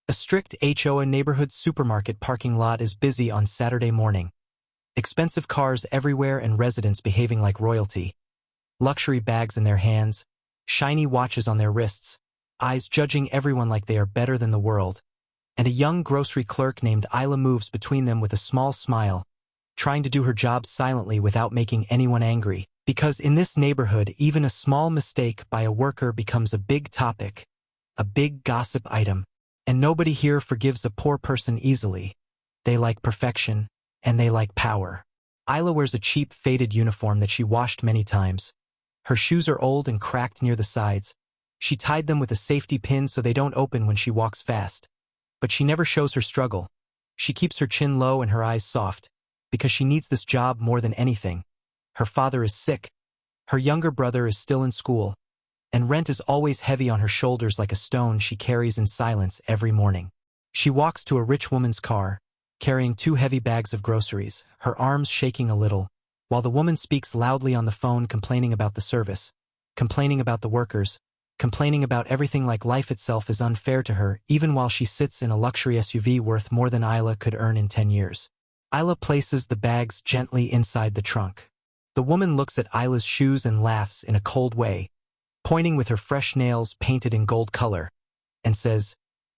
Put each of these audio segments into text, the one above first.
A strict HOA neighborhood supermarket parking lot is busy on Saturday morning. Expensive cars everywhere and residents behaving like royalty. Luxury bags in their hands, shiny watches on their wrists, eyes judging everyone like they are better than the world. And a young grocery clerk named Isla moves between them with a small smile, trying to do her job silently without making anyone angry. Because in this neighborhood, even a small mistake by a worker becomes a big topic, a big gossip item. And nobody here forgives a poor person easily. They like perfection, and they like power. Isla wears a cheap, faded uniform that she washed many times. Her shoes are old and cracked near the sides. She tied them with a safety pin so they don't open when she walks fast. But she never shows her struggle. She keeps her chin low and her eyes soft, because she needs this job more than anything. Her father is sick. Her younger brother is still in school. And rent is always heavy on her shoulders like a stone she carries in silence every morning. She walks to a rich woman's car, carrying 2 heavy bags of groceries, her arms shaking a little, while the woman speaks loudly on the phone complaining about the service, complaining about the workers, complaining about everything like life itself is unfair to her, even while she sits in a luxury SUV worth more than Isla could earn in 10 years. Isla places the bags gently inside the trunk. The woman looks at Isla's shoes and laughs in a cold way, pointing with her fresh nails painted in gold color, and says,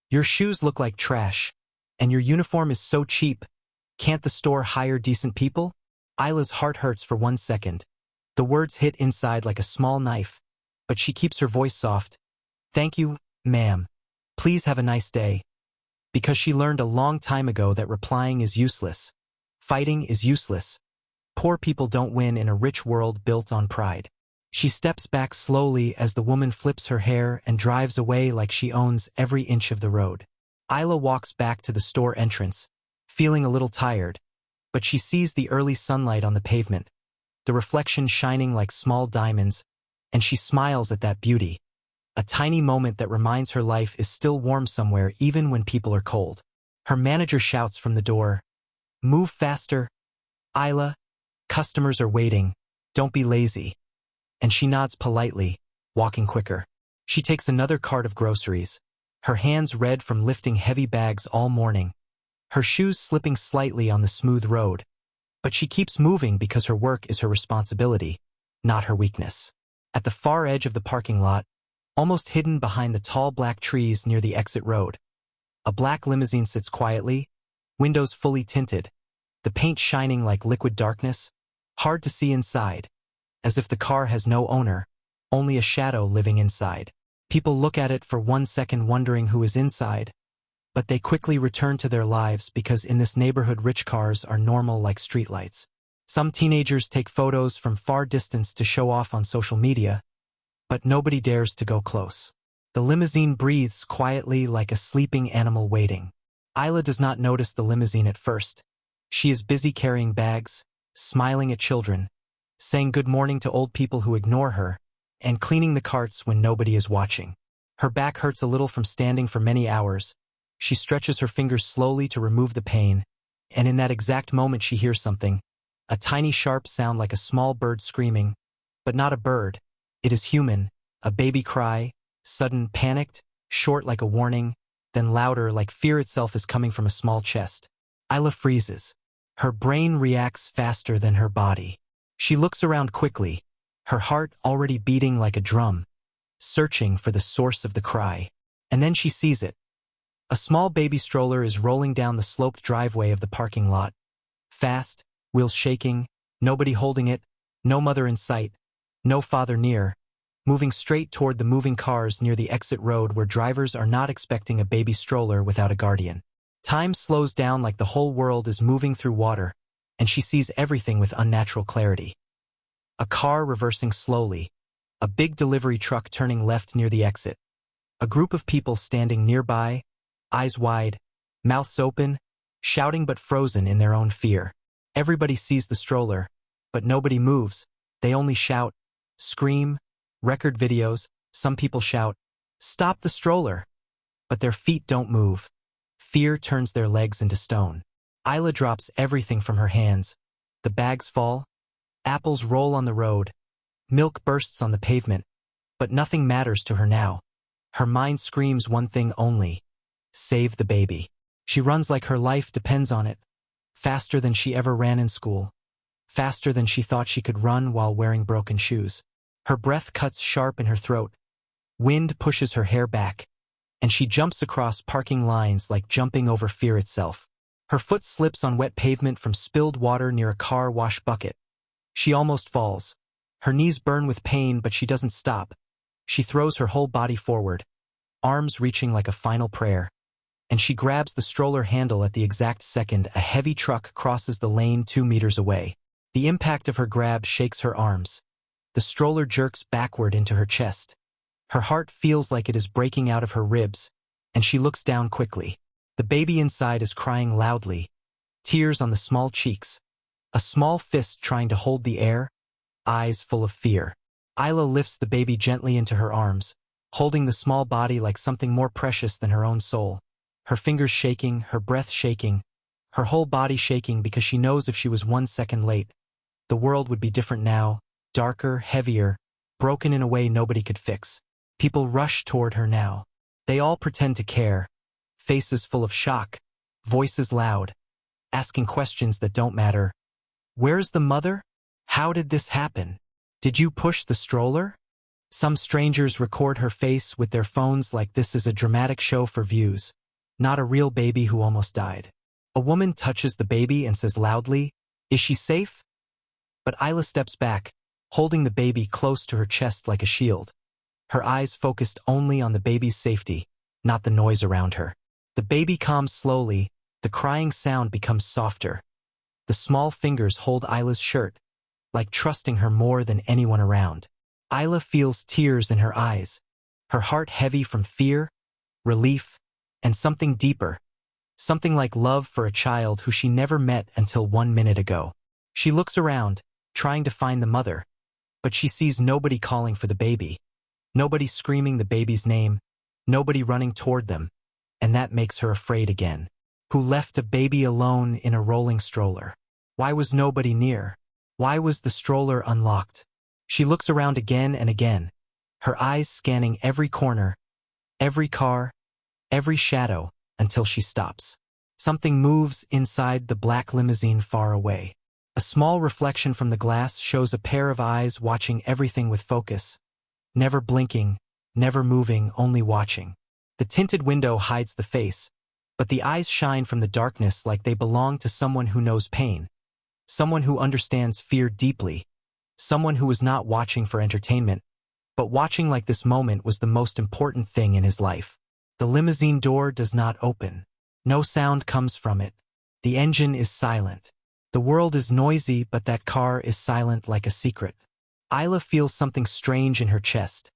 "Your shoes look like trash, and your uniform is so cheap. Can't the store hire decent people?" Isla's heart hurts for 1 second. The words hit inside like a small knife, but she keeps her voice soft. "Thank you, ma'am. Please have a nice day." Because she learned a long time ago that replying is useless. Fighting is useless. Poor people don't win in a rich world built on pride. She steps back slowly as the woman flips her hair and drives away like she owns every inch of the road. Isla walks back to the store entrance, feeling a little tired, but she sees the early sunlight on the pavement, the reflection shining like small diamonds, and she smiles at that beauty, a tiny moment that reminds her life is still warm somewhere even when people are cold. Her manager shouts from the door, "Move faster, Isla. Customers are waiting. Don't be lazy." And she nods politely, walking quicker. She takes another cart of groceries, her hands red from lifting heavy bags all morning, her shoes slipping slightly on the smooth road. But she keeps moving because her work is her responsibility, not her weakness. At the far edge of the parking lot, almost hidden behind the tall black trees near the exit road, a black limousine sits quietly, windows fully tinted, the paint shining like liquid darkness, hard to see inside, as if the car has no owner, only a shadow living inside. People look at it for 1 second wondering who is inside, but they quickly return to their lives because in this neighborhood rich cars are normal like streetlights. Some teenagers take photos from far distance to show off on social media, but nobody dares to go close. The limousine breathes quietly like a sleeping animal waiting. Isla does not notice the limousine at first. She is busy carrying bags, smiling at children, saying good morning to old people who ignore her, and cleaning the carts when nobody is watching. Her back hurts a little from standing for many hours. She stretches her fingers slowly to remove the pain, and in that exact moment she hears something, a tiny sharp sound like a small bird screaming, but not a bird. It is human, a baby cry, sudden, panicked, short like a warning, then louder like fear itself is coming from a small chest. Isla freezes. Her brain reacts faster than her body. She looks around quickly, her heart already beating like a drum, searching for the source of the cry. And then she sees it. A small baby stroller is rolling down the sloped driveway of the parking lot. Fast, wheels shaking, nobody holding it, no mother in sight, no father near, moving straight toward the moving cars near the exit road where drivers are not expecting a baby stroller without a guardian. Time slows down like the whole world is moving through water, and she sees everything with unnatural clarity. A car reversing slowly, a big delivery truck turning left near the exit, a group of people standing nearby, eyes wide, mouths open, shouting but frozen in their own fear. Everybody sees the stroller, but nobody moves. They only shout, scream, record videos. Some people shout, "Stop the stroller!" But their feet don't move. Fear turns their legs into stone. Isla drops everything from her hands. The bags fall. Apples roll on the road. Milk bursts on the pavement. But nothing matters to her now. Her mind screams one thing only. Save the baby. She runs like her life depends on it. Faster than she ever ran in school. Faster than she thought she could run while wearing broken shoes. Her breath cuts sharp in her throat. Wind pushes her hair back, and she jumps across parking lines like jumping over fear itself. Her foot slips on wet pavement from spilled water near a car wash bucket. She almost falls. Her knees burn with pain, but she doesn't stop. She throws her whole body forward, arms reaching like a final prayer. And she grabs the stroller handle at the exact second a heavy truck crosses the lane 2 meters away. The impact of her grab shakes her arms. The stroller jerks backward into her chest. Her heart feels like it is breaking out of her ribs, and she looks down quickly. The baby inside is crying loudly, tears on the small cheeks, a small fist trying to hold the air, eyes full of fear. Isla lifts the baby gently into her arms, holding the small body like something more precious than her own soul. Her fingers shaking, her breath shaking, her whole body shaking because she knows if she was 1 second late, the world would be different now, darker, heavier, broken in a way nobody could fix. People rush toward her now. They all pretend to care, faces full of shock, voices loud, asking questions that don't matter. Where's the mother? How did this happen? Did you push the stroller? Some strangers record her face with their phones like this is a dramatic show for views, not a real baby who almost died. A woman touches the baby and says loudly, "Is she safe?" But Isla steps back, holding the baby close to her chest like a shield. Her eyes focused only on the baby's safety, not the noise around her. The baby calms slowly, the crying sound becomes softer. The small fingers hold Isla's shirt, like trusting her more than anyone around. Isla feels tears in her eyes, her heart heavy from fear, relief, and something deeper, something like love for a child who she never met until 1 minute ago. She looks around, trying to find the mother, but she sees nobody calling for the baby, nobody screaming the baby's name, nobody running toward them, and that makes her afraid again. Who left a baby alone in a rolling stroller? Why was nobody near? Why was the stroller unlocked? She looks around again and again, her eyes scanning every corner, every car, every shadow, until she stops. Something moves inside the black limousine far away. A small reflection from the glass shows a pair of eyes watching everything with focus, never blinking, never moving, only watching. The tinted window hides the face, but the eyes shine from the darkness like they belong to someone who knows pain, someone who understands fear deeply, someone who was not watching for entertainment, but watching like this moment was the most important thing in his life. The limousine door does not open. No sound comes from it. The engine is silent. The world is noisy, but that car is silent like a secret. Isla feels something strange in her chest,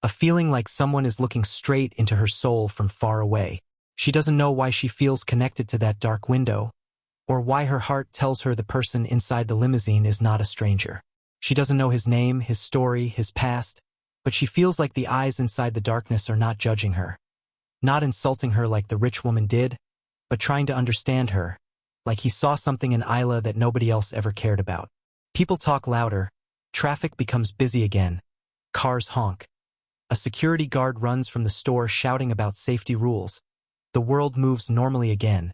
a feeling like someone is looking straight into her soul from far away. She doesn't know why she feels connected to that dark window, or why her heart tells her the person inside the limousine is not a stranger. She doesn't know his name, his story, his past, but she feels like the eyes inside the darkness are not judging her, not insulting her like the rich woman did, but trying to understand her, like he saw something in Isla that nobody else ever cared about. People talk louder, traffic becomes busy again, cars honk. A security guard runs from the store shouting about safety rules. The world moves normally again,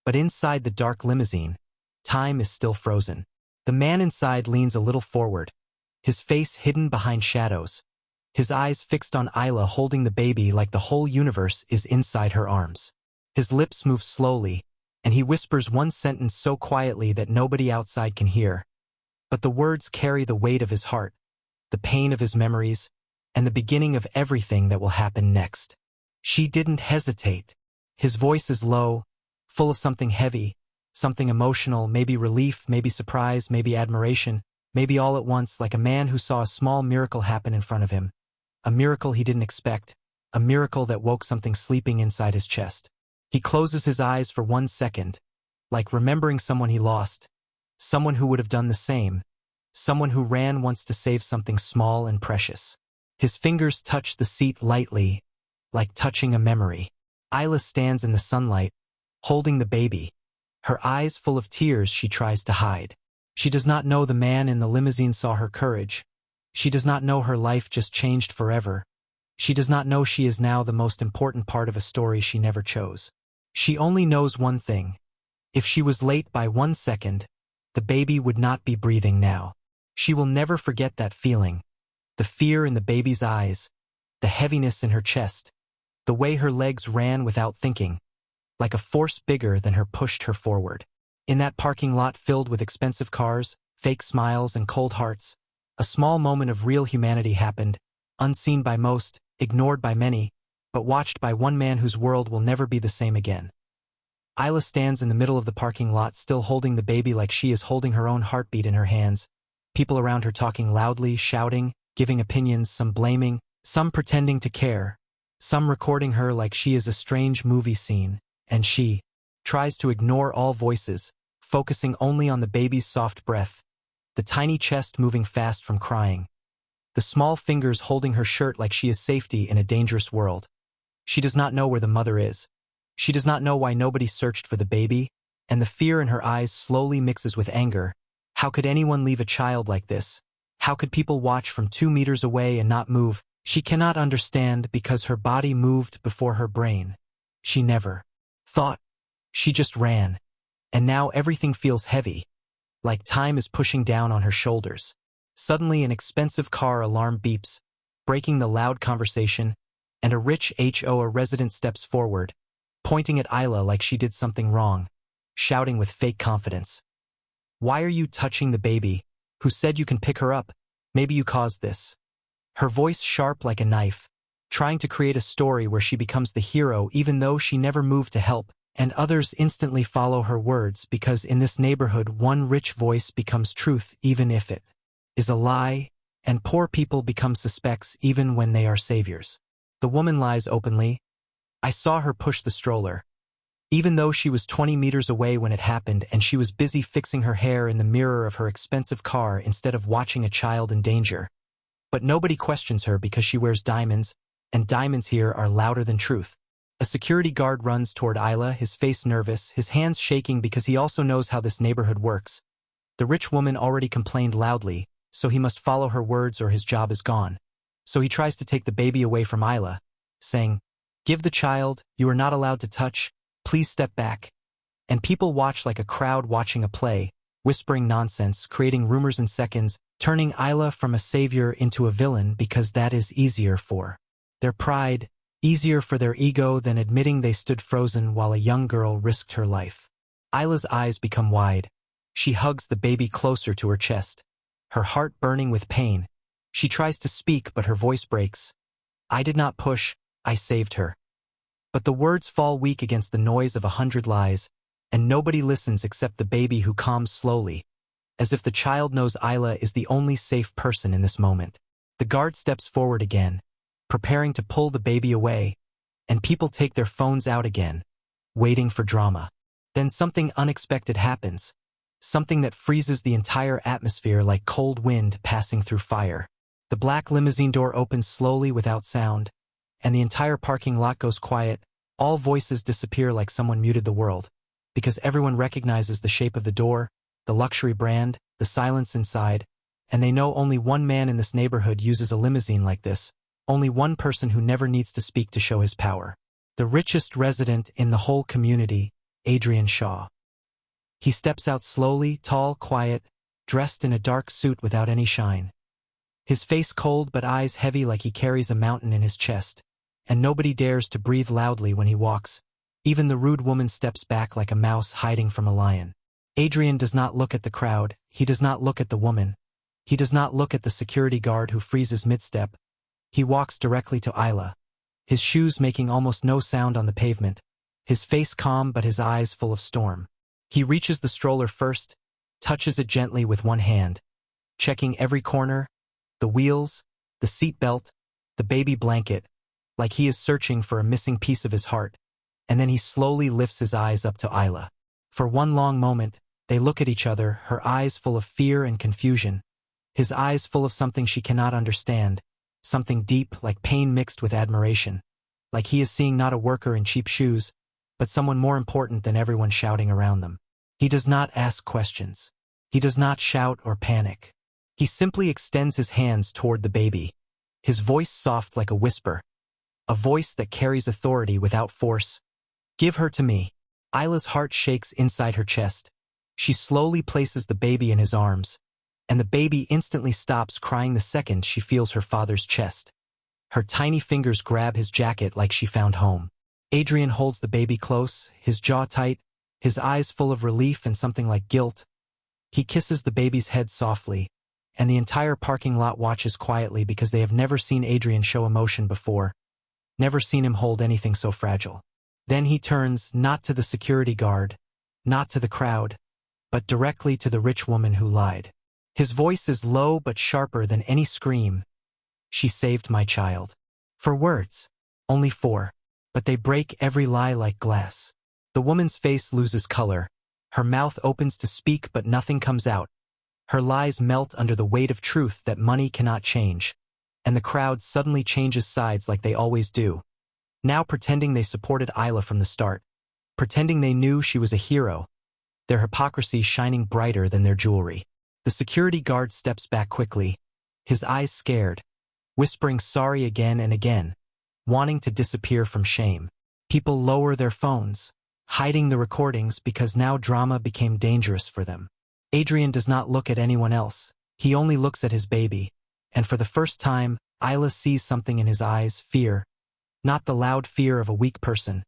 but inside the dark limousine, time is still frozen. The man inside leans a little forward, his face hidden behind shadows, his eyes fixed on Isla holding the baby like the whole universe is inside her arms. His lips move slowly, and he whispers one sentence so quietly that nobody outside can hear. But the words carry the weight of his heart, the pain of his memories, and the beginning of everything that will happen next. She didn't hesitate. His voice is low, full of something heavy, something emotional, maybe relief, maybe surprise, maybe admiration, maybe all at once, like a man who saw a small miracle happen in front of him. A miracle he didn't expect, a miracle that woke something sleeping inside his chest. He closes his eyes for 1 second, like remembering someone he lost, someone who would have done the same, someone who ran once to save something small and precious. His fingers touch the seat lightly, like touching a memory. Isla stands in the sunlight, holding the baby, her eyes full of tears she tries to hide. She does not know the man in the limousine saw her courage. She does not know her life just changed forever. She does not know she is now the most important part of a story she never chose. She only knows one thing. If she was late by 1 second, the baby would not be breathing now. She will never forget that feeling. The fear in the baby's eyes, the heaviness in her chest, the way her legs ran without thinking, like a force bigger than her pushed her forward. In that parking lot filled with expensive cars, fake smiles, and cold hearts, a small moment of real humanity happened, unseen by most, ignored by many, but watched by one man whose world will never be the same again. Isla stands in the middle of the parking lot, still holding the baby like she is holding her own heartbeat in her hands. People around her talking loudly, shouting, giving opinions, some blaming, some pretending to care, some recording her like she is a strange movie scene, and she tries to ignore all voices, focusing only on the baby's soft breath, the tiny chest moving fast from crying, the small fingers holding her shirt like she is safety in a dangerous world. She does not know where the mother is. She does not know why nobody searched for the baby, and the fear in her eyes slowly mixes with anger. How could anyone leave a child like this? How could people watch from 2 meters away and not move? She cannot understand because her body moved before her brain. She never thought. She just ran. And now everything feels heavy, like time is pushing down on her shoulders. Suddenly an expensive car alarm beeps, breaking the loud conversation, and a rich HOA resident steps forward, pointing at Isla like she did something wrong, shouting with fake confidence. "Why are you touching the baby? Who said you can pick her up? Maybe you caused this." Her voice sharp like a knife, trying to create a story where she becomes the hero even though she never moved to help, and others instantly follow her words because in this neighborhood one rich voice becomes truth even if it is a lie, and poor people become suspects even when they are saviors. The woman lies openly. "I saw her push the stroller, even though she was 20 meters away when it happened and she was busy fixing her hair in the mirror of her expensive car instead of watching a child in danger. But nobody questions her because she wears diamonds, and diamonds here are louder than truth." A security guard runs toward Isla, his face nervous, his hands shaking because he also knows how this neighborhood works. The rich woman already complained loudly, so he must follow her words or his job is gone. So he tries to take the baby away from Isla, saying, "Give the child, you are not allowed to touch, please step back." And people watch like a crowd watching a play, whispering nonsense, creating rumors in seconds, turning Isla from a savior into a villain because that is easier for their pride, easier for their ego than admitting they stood frozen while a young girl risked her life. Isla's eyes become wide. She hugs the baby closer to her chest, her heart burning with pain. She tries to speak, but her voice breaks. "I did not push, I saved her." But the words fall weak against the noise of 100 lies, and nobody listens except the baby who calms slowly, as if the child knows Isla is the only safe person in this moment. The guard steps forward again, preparing to pull the baby away, and people take their phones out again, waiting for drama. Then something unexpected happens, something that freezes the entire atmosphere like cold wind passing through fire. The black limousine door opens slowly without sound, and the entire parking lot goes quiet. All voices disappear like someone muted the world, because everyone recognizes the shape of the door, the luxury brand, the silence inside, and they know only one man in this neighborhood uses a limousine like this, only one person who never needs to speak to show his power. The richest resident in the whole community, Adrian Shaw. He steps out slowly, tall, quiet, dressed in a dark suit without any shine. His face cold but eyes heavy like he carries a mountain in his chest, and nobody dares to breathe loudly when he walks. Even the rude woman steps back like a mouse hiding from a lion. Adrian does not look at the crowd, he does not look at the woman, he does not look at the security guard who freezes mid-step. He walks directly to Isla, his shoes making almost no sound on the pavement, his face calm but his eyes full of storm. He reaches the stroller first, touches it gently with one hand, checking every corner, the wheels, the seat belt, the baby blanket, like he is searching for a missing piece of his heart, and then he slowly lifts his eyes up to Isla. For one long moment, they look at each other, her eyes full of fear and confusion, his eyes full of something she cannot understand, something deep like pain mixed with admiration, like he is seeing not a worker in cheap shoes, but someone more important than everyone shouting around them. He does not ask questions. He does not shout or panic. He simply extends his hands toward the baby. his voice soft like a whisper, a voice that carries authority without force. "Give her to me." Isla's heart shakes inside her chest. She slowly places the baby in his arms, and the baby instantly stops crying the second she feels her father's chest. Her tiny fingers grab his jacket like she found home. Adrian holds the baby close, his jaw tight, his eyes full of relief and something like guilt. He kisses the baby's head softly, and the entire parking lot watches quietly because they have never seen Adrian show emotion before, never seen him hold anything so fragile. Then he turns, not to the security guard, not to the crowd, but directly to the rich woman who lied. His voice is low but sharper than any scream. "She saved my child." 4 words. Only 4. But they break every lie like glass. The woman's face loses color. Her mouth opens to speak but nothing comes out. Her lies melt under the weight of truth that money cannot change. And the crowd suddenly changes sides like they always do. Now pretending they supported Isla from the start. Pretending they knew she was a hero. Their hypocrisy shining brighter than their jewelry. The security guard steps back quickly, his eyes scared, whispering sorry again and again, wanting to disappear from shame. People lower their phones, hiding the recordings because now drama became dangerous for them. Adrian does not look at anyone else. He only looks at his baby, and for the first time, Isla sees something in his eyes, fear. Not the loud fear of a weak person,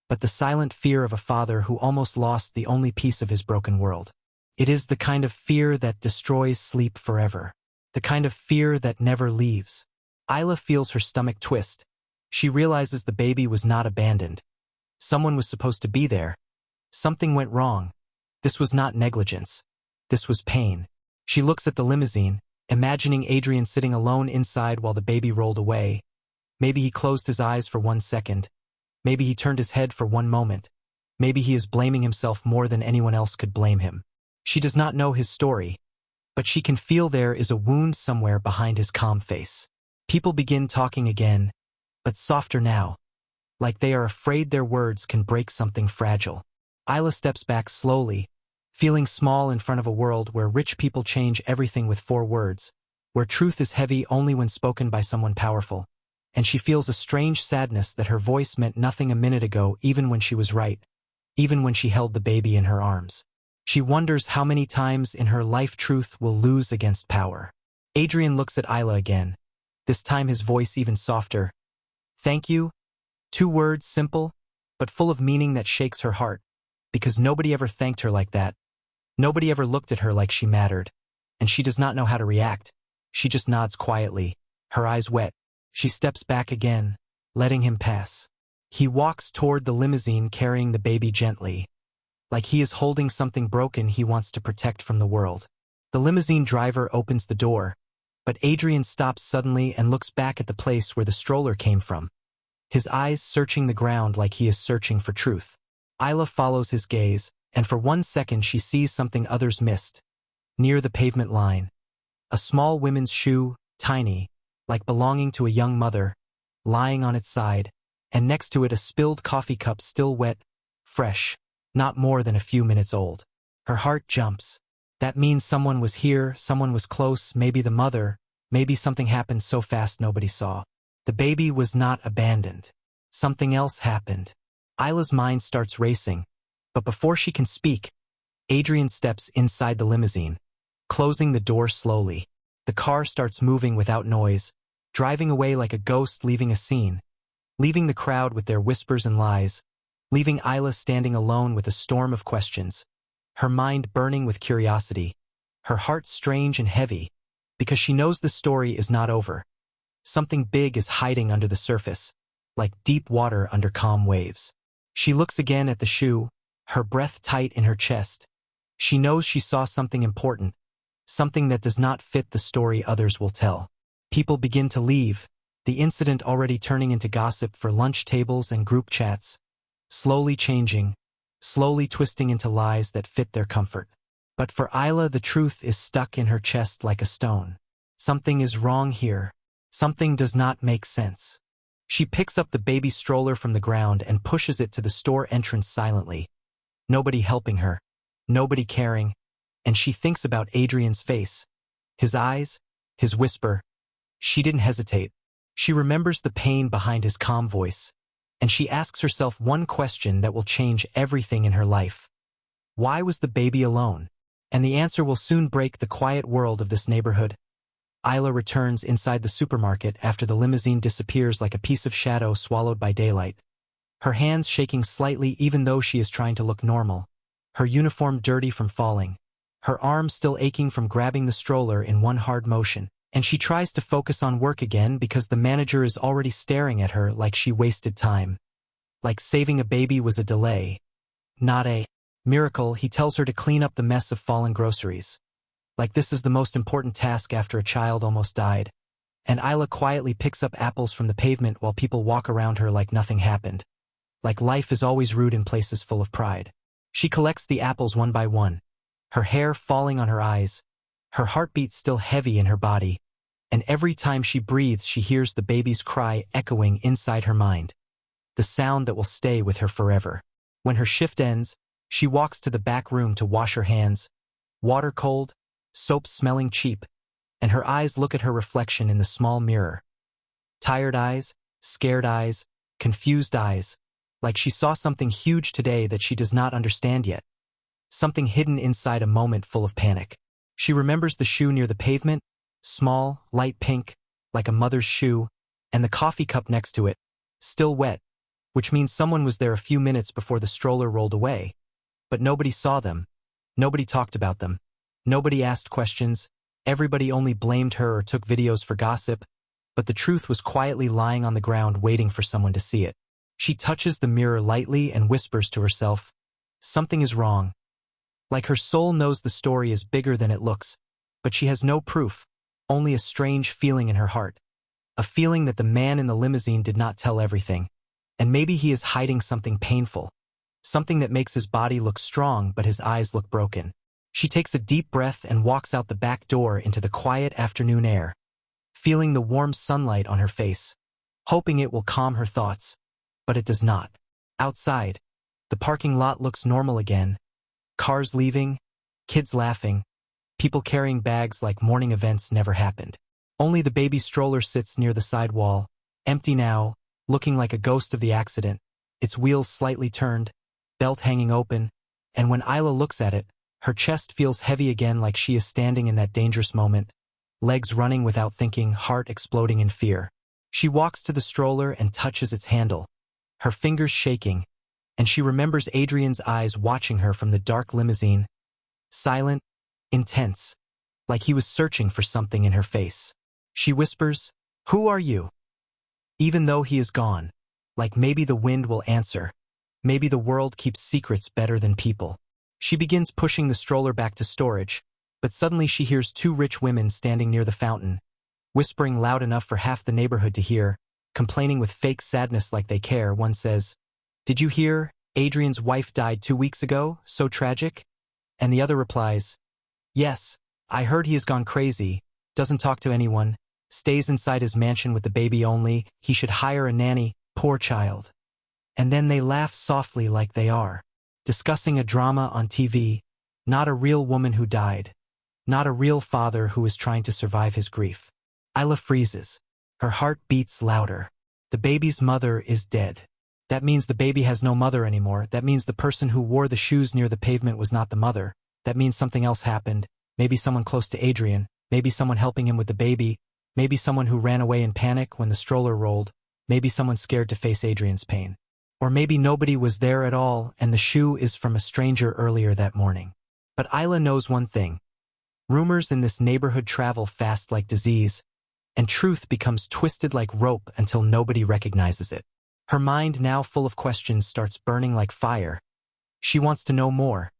but the silent fear of a father who almost lost the only piece of his broken world. It is the kind of fear that destroys sleep forever. The kind of fear that never leaves. Isla feels her stomach twist. She realizes the baby was not abandoned. Someone was supposed to be there. Something went wrong. This was not negligence. This was pain. She looks at the limousine, imagining Adrian sitting alone inside while the baby rolled away. Maybe he closed his eyes for 1 second. Maybe he turned his head for 1 moment. Maybe he is blaming himself more than anyone else could blame him. She does not know his story, but she can feel there is a wound somewhere behind his calm face. People begin talking again, but softer now, like they are afraid their words can break something fragile. Isla steps back slowly, feeling small in front of a world where rich people change everything with 4 words, where truth is heavy only when spoken by someone powerful, and she feels a strange sadness that her voice meant nothing a minute ago even when she was right, even when she held the baby in her arms. She wonders how many times in her life truth will lose against power. Adrian looks at Isla again, this time his voice even softer. "Thank you." 2 words, simple, but full of meaning that shakes her heart, because nobody ever thanked her like that. Nobody ever looked at her like she mattered, and she does not know how to react. She just nods quietly, her eyes wet. She steps back again, letting him pass. He walks toward the limousine carrying the baby gently, like he is holding something broken he wants to protect from the world. The limousine driver opens the door, but Adrian stops suddenly and looks back at the place where the stroller came from, his eyes searching the ground like he is searching for truth. Isla follows his gaze, and for 1 second she sees something others missed. Near the pavement line, a small women's shoe, tiny, like belonging to a young mother, lying on its side, and next to it a spilled coffee cup still wet, fresh, not more than a few minutes old. Her heart jumps. That means someone was here, someone was close, maybe the mother, maybe something happened so fast nobody saw. The baby was not abandoned. Something else happened. Isla's mind starts racing, but before she can speak, Adrian steps inside the limousine, closing the door slowly. The car starts moving without noise, driving away like a ghost leaving a scene, leaving the crowd with their whispers and lies, leaving Isla standing alone with a storm of questions, her mind burning with curiosity, her heart strange and heavy, because she knows the story is not over. Something big is hiding under the surface, like deep water under calm waves. She looks again at the shoe, her breath tight in her chest. She knows she saw something important, something that does not fit the story others will tell. People begin to leave, the incident already turning into gossip for lunch tables and group chats, slowly changing, slowly twisting into lies that fit their comfort. But for Isla, the truth is stuck in her chest like a stone. Something is wrong here. Something does not make sense. She picks up the baby stroller from the ground and pushes it to the store entrance silently. Nobody helping her, nobody caring, and she thinks about Adrian's face, his eyes, his whisper. She didn't hesitate. She remembers the pain behind his calm voice, and she asks herself one question that will change everything in her life. Why was the baby alone? And the answer will soon break the quiet world of this neighborhood. Isla returns inside the supermarket after the limousine disappears like a piece of shadow swallowed by daylight. Her hands shaking slightly even though she is trying to look normal. Her uniform dirty from falling. Her arm still aching from grabbing the stroller in one hard motion. And she tries to focus on work again because the manager is already staring at her like she wasted time. Like saving a baby was a delay, not a miracle. He tells her to clean up the mess of fallen groceries. Like this is the most important task after a child almost died. And Isla quietly picks up apples from the pavement while people walk around her like nothing happened. Like life is always rude in places full of pride. She collects the apples one by one, her hair falling on her eyes, her heartbeat still heavy in her body, and every time she breathes she hears the baby's cry echoing inside her mind. The sound that will stay with her forever. When her shift ends, she walks to the back room to wash her hands. Water cold, soap smelling cheap, and her eyes look at her reflection in the small mirror. Tired eyes, scared eyes, confused eyes, like she saw something huge today that she does not understand yet. Something hidden inside a moment full of panic. She remembers the shoe near the pavement, small, light pink, like a mother's shoe, and the coffee cup next to it, still wet, which means someone was there a few minutes before the stroller rolled away. But nobody saw them. Nobody talked about them. Nobody asked questions. Everybody only blamed her or took videos for gossip. But the truth was quietly lying on the ground waiting for someone to see it. She touches the mirror lightly and whispers to herself, "Something is wrong." Like her soul knows the story is bigger than it looks, but she has no proof, only a strange feeling in her heart. A feeling that the man in the limousine did not tell everything. And maybe he is hiding something painful. Something that makes his body look strong but his eyes look broken. She takes a deep breath and walks out the back door into the quiet afternoon air, feeling the warm sunlight on her face, hoping it will calm her thoughts. But it does not. Outside, the parking lot looks normal again. Cars leaving, kids laughing, people carrying bags like morning events never happened. Only the baby stroller sits near the side wall, empty now, looking like a ghost of the accident, its wheels slightly turned, belt hanging open, and when Isla looks at it, her chest feels heavy again like she is standing in that dangerous moment, legs running without thinking, heart exploding in fear. She walks to the stroller and touches its handle, her fingers shaking, and she remembers Adrian's eyes watching her from the dark limousine, silent, intense, like he was searching for something in her face. She whispers, "Who are you?" Even though he is gone, like maybe the wind will answer. Maybe the world keeps secrets better than people. She begins pushing the stroller back to storage, but suddenly she hears two rich women standing near the fountain, whispering loud enough for half the neighborhood to hear, complaining with fake sadness like they care. One says, "Did you hear? Adrian's wife died 2 weeks ago, so tragic?" And the other replies, "Yes, I heard he has gone crazy, doesn't talk to anyone, stays inside his mansion with the baby only, he should hire a nanny, poor child." And then they laugh softly like they are discussing a drama on TV, not a real woman who died, not a real father who is trying to survive his grief. Isla freezes. Her heart beats louder. The baby's mother is dead. That means the baby has no mother anymore. That means the person who wore the shoes near the pavement was not the mother. That means something else happened. Maybe someone close to Adrian. Maybe someone helping him with the baby. Maybe someone who ran away in panic when the stroller rolled. Maybe someone scared to face Adrian's pain. Or maybe nobody was there at all and the shoe is from a stranger earlier that morning. But Isla knows one thing. Rumors in this neighborhood travel fast like disease, and truth becomes twisted like rope until nobody recognizes it. Her mind, now full of questions, starts burning like fire. She wants to know more,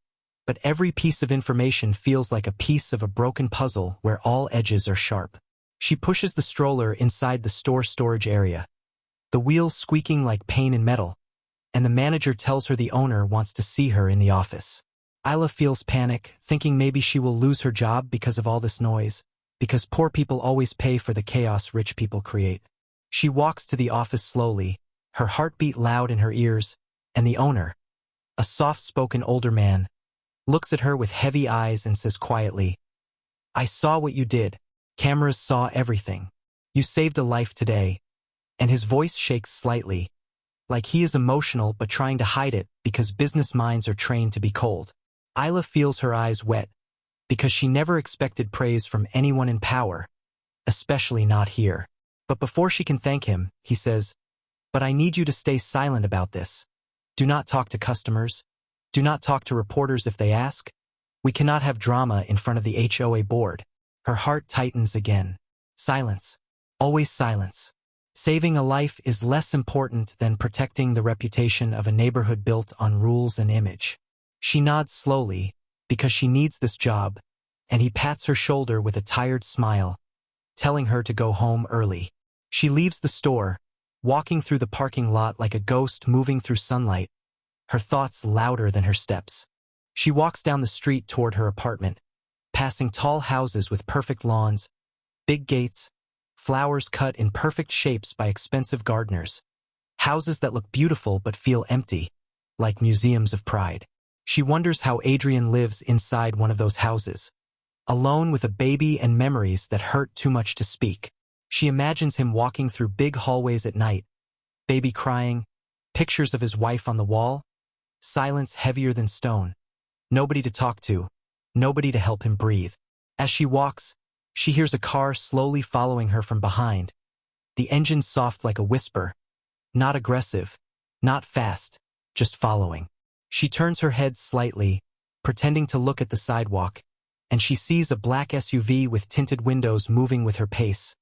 but every piece of information feels like a piece of a broken puzzle where all edges are sharp. She pushes the stroller inside the store storage area, the wheels squeaking like pain in metal, and the manager tells her the owner wants to see her in the office. Isla feels panic, thinking maybe she will lose her job because of all this noise, because poor people always pay for the chaos rich people create. She walks to the office slowly, her heartbeat loud in her ears, and the owner, a soft-spoken older man, looks at her with heavy eyes and says quietly, "I saw what you did. Cameras saw everything. You saved a life today, and his voice shakes slightly, like he is emotional but trying to hide it because business minds are trained to be cold. Isla feels her eyes wet, because she never expected praise from anyone in power, especially not here. But before she can thank him, he says, "But I need you to stay silent about this. Do not talk to customers. Do not talk to reporters if they ask. We cannot have drama in front of the HOA board." Her heart tightens again. Silence. Always silence. Saving a life is less important than protecting the reputation of a neighborhood built on rules and image. She nods slowly, because she needs this job, and he pats her shoulder with a tired smile, telling her to go home early. She leaves the store, walking through the parking lot like a ghost moving through sunlight, her thoughts louder than her steps. She walks down the street toward her apartment, passing tall houses with perfect lawns, big gates, flowers cut in perfect shapes by expensive gardeners. Houses that look beautiful but feel empty, like museums of pride. She wonders how Adrian lives inside one of those houses, alone with a baby and memories that hurt too much to speak. She imagines him walking through big hallways at night, baby crying, pictures of his wife on the wall, silence heavier than stone, nobody to talk to, nobody to help him breathe. As she walks, she hears a car slowly following her from behind, the engine soft like a whisper, not aggressive, not fast, just following. She turns her head slightly, pretending to look at the sidewalk, and she sees a black SUV with tinted windows moving with her pace,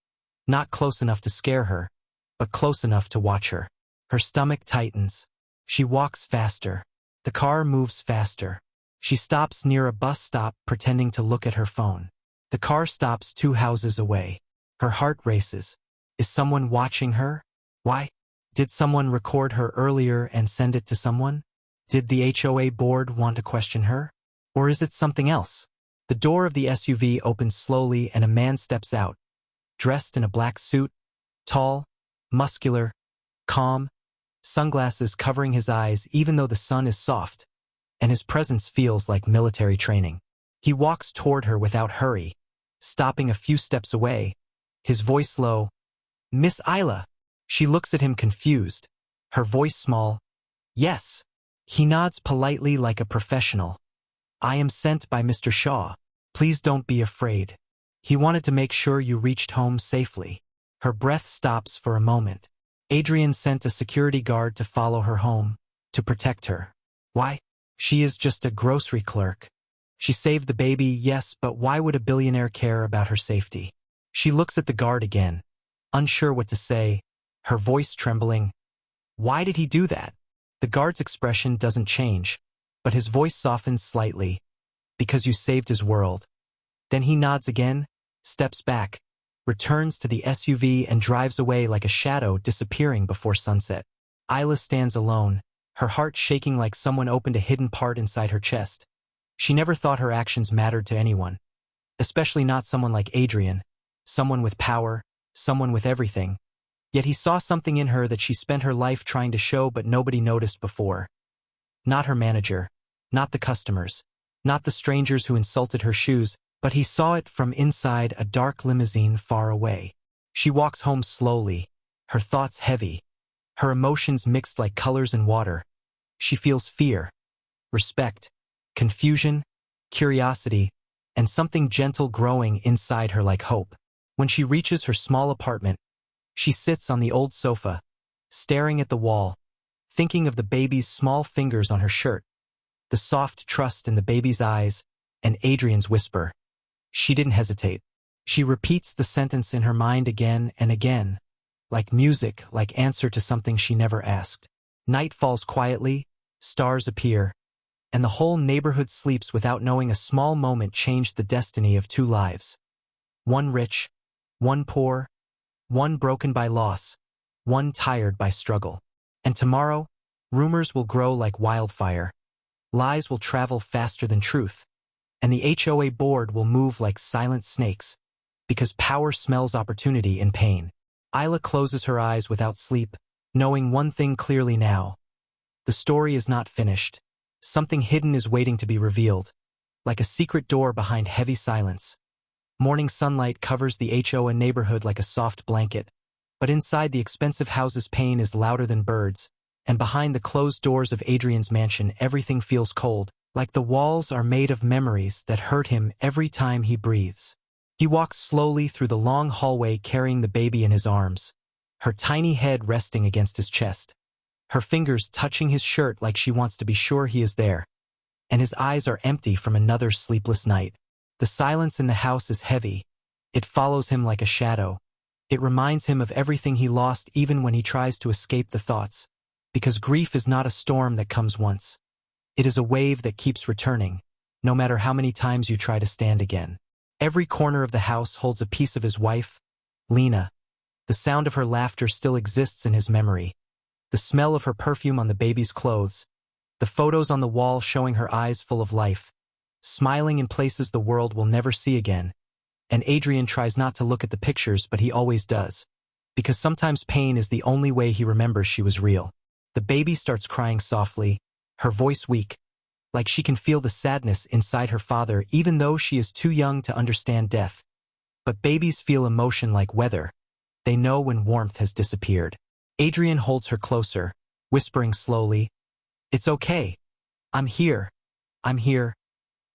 not close enough to scare her, but close enough to watch her. Her stomach tightens. She walks faster. The car moves faster. She stops near a bus stop, pretending to look at her phone. The car stops 2 houses away. Her heart races. Is someone watching her? Why? Did someone record her earlier and send it to someone? Did the HOA board want to question her? Or is it something else? The door of the SUV opens slowly and a man steps out, dressed in a black suit, tall, muscular, calm, sunglasses covering his eyes even though the sun is soft, and his presence feels like military training. He walks toward her without hurry, stopping a few steps away, his voice low. "Miss Isla." She looks at him confused, her voice small. "Yes." He nods politely like a professional. "I am sent by Mr. Shaw. Please don't be afraid. He wanted to make sure you reached home safely." Her breath stops for a moment. Adrian sent a security guard to follow her home, to protect her. Why? She is just a grocery clerk. She saved the baby, yes, but why would a billionaire care about her safety? She looks at the guard again, unsure what to say, her voice trembling. Why did he do that? The guard's expression doesn't change, but his voice softens slightly. Because you saved his world. Then he nods again, steps back, returns to the SUV and drives away like a shadow disappearing before sunset. Isla stands alone, her heart shaking like someone opened a hidden part inside her chest. She never thought her actions mattered to anyone, especially not someone like Adrian, someone with power, someone with everything. Yet he saw something in her that she spent her life trying to show but nobody noticed before. Not her manager, not the customers, not the strangers who insulted her shoes, but he saw it from inside a dark limousine far away. She walks home slowly, her thoughts heavy, her emotions mixed like colors in water. She feels fear, respect, confusion, curiosity, and something gentle growing inside her like hope. When she reaches her small apartment, she sits on the old sofa, staring at the wall, thinking of the baby's small fingers on her shirt, the soft trust in the baby's eyes, and Adrian's whisper. She didn't hesitate. She repeats the sentence in her mind again and again, like music, like answer to something she never asked. Night falls quietly, stars appear, and the whole neighborhood sleeps without knowing a small moment changed the destiny of 2 lives. One rich, one poor, one broken by loss, one tired by struggle. And tomorrow, rumors will grow like wildfire, lies will travel faster than truth, and the HOA board will move like silent snakes, because power smells opportunity in pain. Isla closes her eyes without sleep, knowing one thing clearly now. The story is not finished. Something hidden is waiting to be revealed, like a secret door behind heavy silence. Morning sunlight covers the HOA neighborhood like a soft blanket, But inside the expensive house's pain is louder than birds, and behind the closed doors of Adrian's mansion everything feels cold, like the walls are made of memories that hurt him every time he breathes. He walks slowly through the long hallway carrying the baby in his arms, her tiny head resting against his chest, her fingers touching his shirt like she wants to be sure he is there. And his eyes are empty from another sleepless night. The silence in the house is heavy. It follows him like a shadow. It reminds him of everything he lost even when he tries to escape the thoughts. Because grief is not a storm that comes once. It is a wave that keeps returning, no matter how many times you try to stand again. Every corner of the house holds a piece of his wife, Lena. The sound of her laughter still exists in his memory. The smell of her perfume on the baby's clothes. The photos on the wall showing her eyes full of life, smiling in places the world will never see again. And Adrian tries not to look at the pictures, but he always does. Because sometimes pain is the only way he remembers she was real. The baby starts crying softly, her voice weak, like she can feel the sadness inside her father even though she is too young to understand death. But babies feel emotion like weather. They know when warmth has disappeared. Adrian holds her closer, whispering slowly, "It's okay. I'm here. I'm here."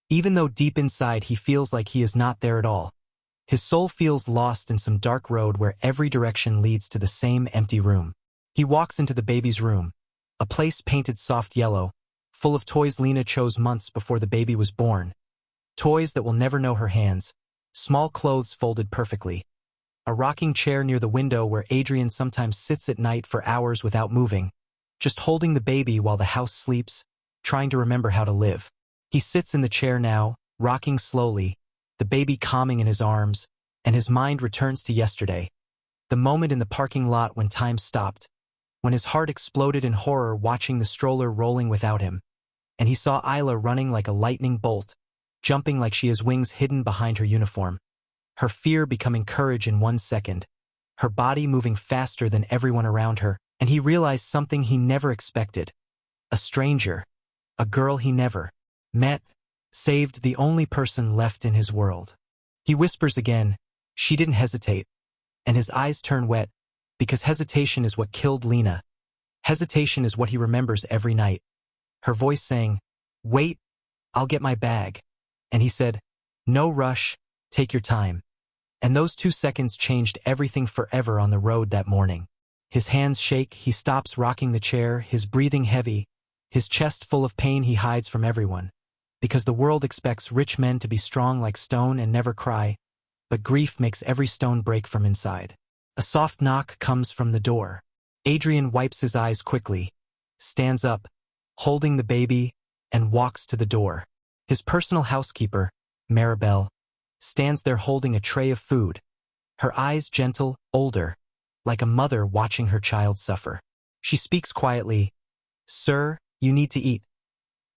Even though deep inside he feels like he is not there at all. His soul feels lost in some dark road where every direction leads to the same empty room. He walks into the baby's room, a place painted soft yellow, full of toys Lena chose months before the baby was born. Toys that will never know her hands, small clothes folded perfectly. A rocking chair near the window where Adrian sometimes sits at night for hours without moving, just holding the baby while the house sleeps, trying to remember how to live. He sits in the chair now, rocking slowly, the baby calming in his arms, and his mind returns to yesterday. The moment in the parking lot when time stopped, when his heart exploded in horror watching the stroller rolling without him, and he saw Isla running like a lightning bolt, jumping like she has wings hidden behind her uniform. Her fear becoming courage in 1 second, her body moving faster than everyone around her, and he realized something he never expected. A stranger, a girl he never met, saved the only person left in his world. He whispers again, "She didn't hesitate," and his eyes turn wet, because hesitation is what killed Lena. Hesitation is what he remembers every night. Her voice saying, "Wait, I'll get my bag." And he said, "No rush, take your time." And those 2 seconds changed everything forever on the road that morning. His hands shake, he stops rocking the chair, his breathing heavy, his chest full of pain he hides from everyone. Because the world expects rich men to be strong like stone and never cry, but grief makes every stone break from inside. A soft knock comes from the door. Adrian wipes his eyes quickly, stands up, holding the baby, and walks to the door. His personal housekeeper, Maribel, stands there holding a tray of food, her eyes gentle, older, like a mother watching her child suffer. She speaks quietly, "Sir, you need to eat."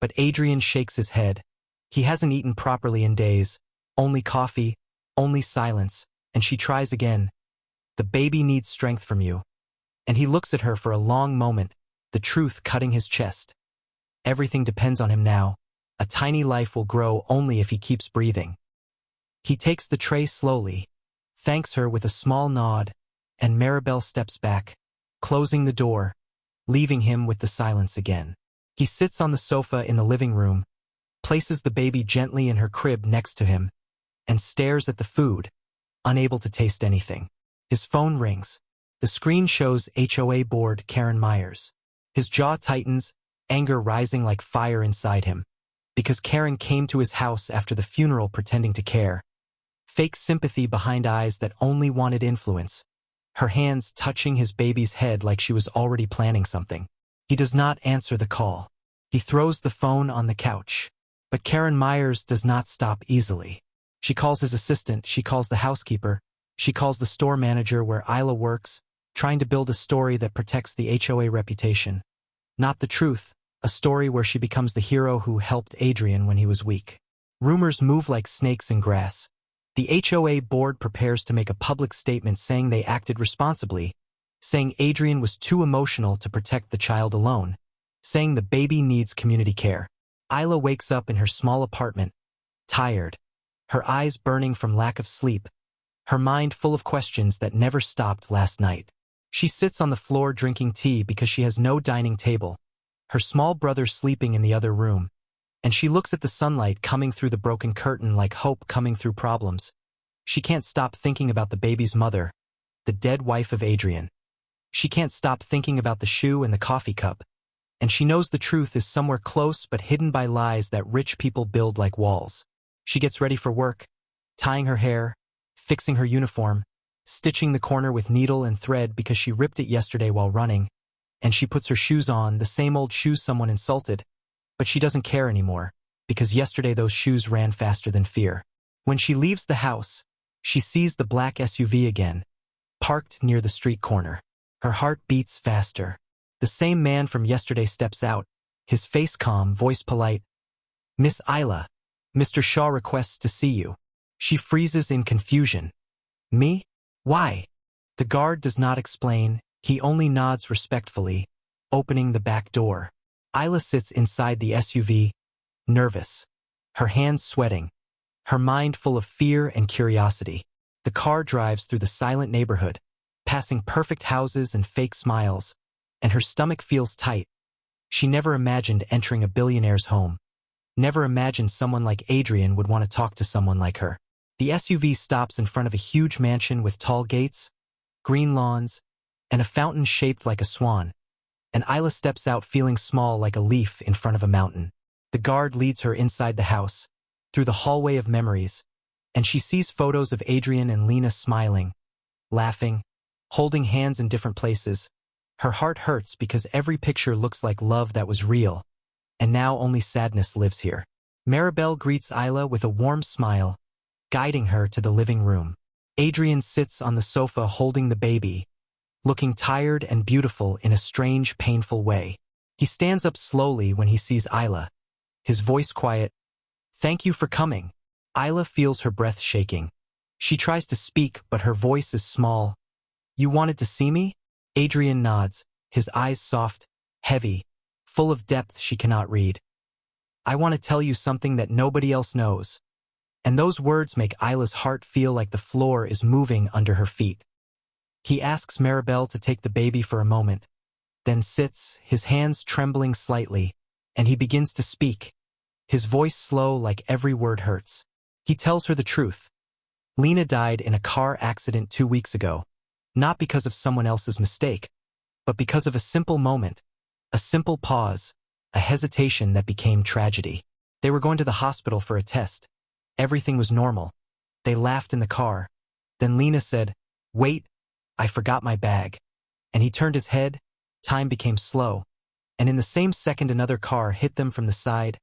But Adrian shakes his head. He hasn't eaten properly in days, only coffee, only silence, and she tries again. "The baby needs strength from you." And he looks at her for a long moment, the truth cutting his chest. Everything depends on him now. A tiny life will grow only if he keeps breathing. He takes the tray slowly, thanks her with a small nod, and Maribel steps back, closing the door, leaving him with the silence again. He sits on the sofa in the living room, places the baby gently in her crib next to him, and stares at the food, unable to taste anything. His phone rings. The screen shows HOA board Karen Myers. His jaw tightens, anger rising like fire inside him. Because Karen came to his house after the funeral pretending to care. Fake sympathy behind eyes that only wanted influence. Her hands touching his baby's head like she was already planning something. He does not answer the call. He throws the phone on the couch. But Karen Myers does not stop easily. She calls his assistant, she calls the housekeeper, she calls the store manager where Isla works, trying to build a story that protects the HOA reputation. Not the truth, a story where she becomes the hero who helped Adrian when he was weak. Rumors move like snakes in grass. The HOA board prepares to make a public statement saying they acted responsibly, saying Adrian was too emotional to protect the child alone, saying the baby needs community care. Isla wakes up in her small apartment, tired, her eyes burning from lack of sleep, her mind full of questions that never stopped last night. She sits on the floor drinking tea because she has no dining table, her small brother sleeping in the other room, and she looks at the sunlight coming through the broken curtain like hope coming through problems. She can't stop thinking about the baby's mother, the dead wife of Adrian. She can't stop thinking about the shoe and the coffee cup, and she knows the truth is somewhere close but hidden by lies that rich people build like walls. She gets ready for work, tying her hair, fixing her uniform, stitching the corner with needle and thread because she ripped it yesterday while running, and she puts her shoes on, the same old shoes someone insulted, but she doesn't care anymore, because yesterday those shoes ran faster than fear. When she leaves the house, she sees the black SUV again, parked near the street corner. Her heart beats faster. The same man from yesterday steps out, his face calm, voice polite. "Miss Isla, Mr. Shaw requests to see you." She freezes in confusion. "Me? Why?" The guard does not explain, he only nods respectfully, opening the back door. Isla sits inside the SUV, nervous, her hands sweating, her mind full of fear and curiosity. The car drives through the silent neighborhood, passing perfect houses and fake smiles, and her stomach feels tight. She never imagined entering a billionaire's home. Never imagined someone like Adrian would want to talk to someone like her. The SUV stops in front of a huge mansion with tall gates, green lawns, and a fountain shaped like a swan. And Isla steps out feeling small like a leaf in front of a mountain. The guard leads her inside the house, through the hallway of memories, and she sees photos of Adrian and Lena smiling, laughing, holding hands in different places. Her heart hurts because every picture looks like love that was real, and now only sadness lives here. Maribel greets Isla with a warm smile, guiding her to the living room. Adrian sits on the sofa holding the baby, looking tired and beautiful in a strange, painful way. He stands up slowly when he sees Isla, his voice quiet. "Thank you for coming." Isla feels her breath shaking. She tries to speak, but her voice is small. "You wanted to see me?" Adrian nods, his eyes soft, heavy, full of depth she cannot read. "I want to tell you something that nobody else knows." And those words make Isla's heart feel like the floor is moving under her feet. He asks Maribel to take the baby for a moment, then sits, his hands trembling slightly, and he begins to speak, his voice slow like every word hurts. He tells her the truth. Lena died in a car accident 2 weeks ago, not because of someone else's mistake, but because of a simple moment, a simple pause, a hesitation that became tragedy. They were going to the hospital for a test. Everything was normal. They laughed in the car. Then Lena said, "Wait, I forgot my bag." And he turned his head, time became slow, and in the same second another car hit them from the side,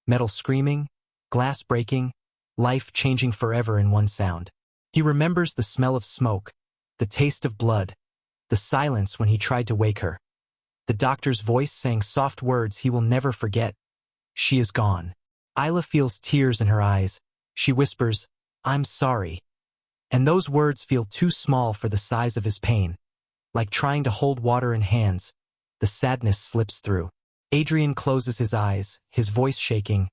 metal screaming, glass breaking, life changing forever in one sound. He remembers the smell of smoke, the taste of blood, the silence when he tried to wake her. The doctor's voice saying soft words he will never forget. She is gone. Isla feels tears in her eyes. She whispers, "I'm sorry." And those words feel too small for the size of his pain. Like trying to hold water in hands, the sadness slips through. Adrian closes his eyes, his voice shaking.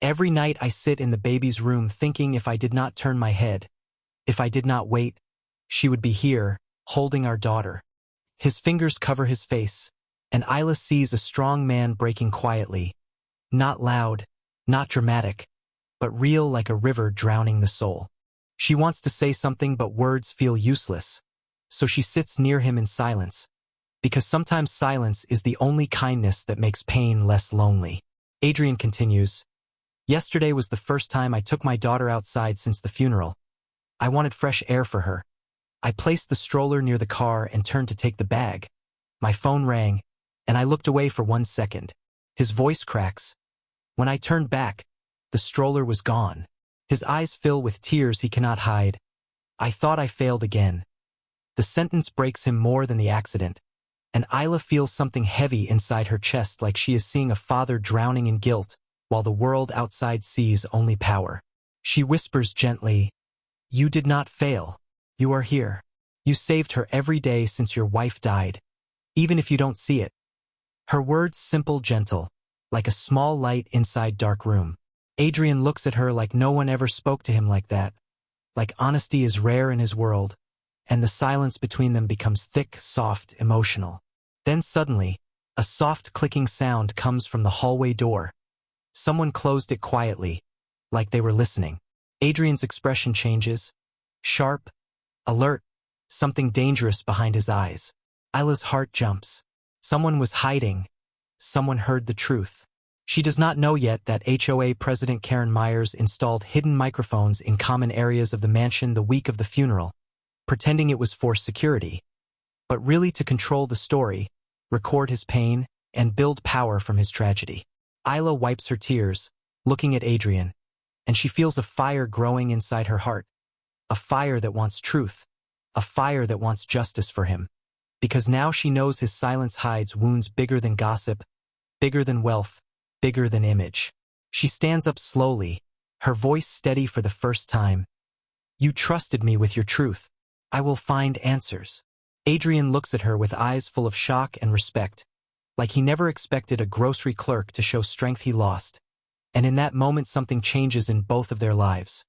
"Every night I sit in the baby's room thinking if I did not turn my head, if I did not wait, she would be here, holding our daughter." His fingers cover his face, and Isla sees a strong man breaking quietly. Not loud, not dramatic, but real like a river drowning the soul. She wants to say something but words feel useless, so she sits near him in silence, because sometimes silence is the only kindness that makes pain less lonely. Adrian continues, "Yesterday was the first time I took my daughter outside since the funeral. I wanted fresh air for her. I placed the stroller near the car and turned to take the bag. My phone rang, and I looked away for 1 second. His voice cracks. When I turned back, the stroller was gone. His eyes fill with tears he cannot hide. I thought I failed again." The sentence breaks him more than the accident, and Isla feels something heavy inside her chest like she is seeing a father drowning in guilt, while the world outside sees only power. She whispers gently, "You did not fail. You are here. You saved her every day since your wife died, even if you don't see it." Her words simple, gentle, like a small light inside dark room. Adrian looks at her like no one ever spoke to him like that, like honesty is rare in his world, and the silence between them becomes thick, soft, emotional. Then suddenly, a soft clicking sound comes from the hallway door. Someone closed it quietly, like they were listening. Adrian's expression changes, sharp, alert, something dangerous behind his eyes. Isla's heart jumps. Someone was hiding. Someone heard the truth. She does not know yet that HOA President Karen Myers installed hidden microphones in common areas of the mansion the week of the funeral, pretending it was for security, but really to control the story, record his pain, and build power from his tragedy. Isla wipes her tears, looking at Adrian, and she feels a fire growing inside her heart. A fire that wants truth. A fire that wants justice for him. Because now she knows his silence hides wounds bigger than gossip, bigger than wealth, bigger than image. She stands up slowly, her voice steady for the first time. You trusted me with your truth. I will find answers. Adrian looks at her with eyes full of shock and respect, like he never expected a grocery clerk to show strength he lost. And in that moment something changes in both of their lives.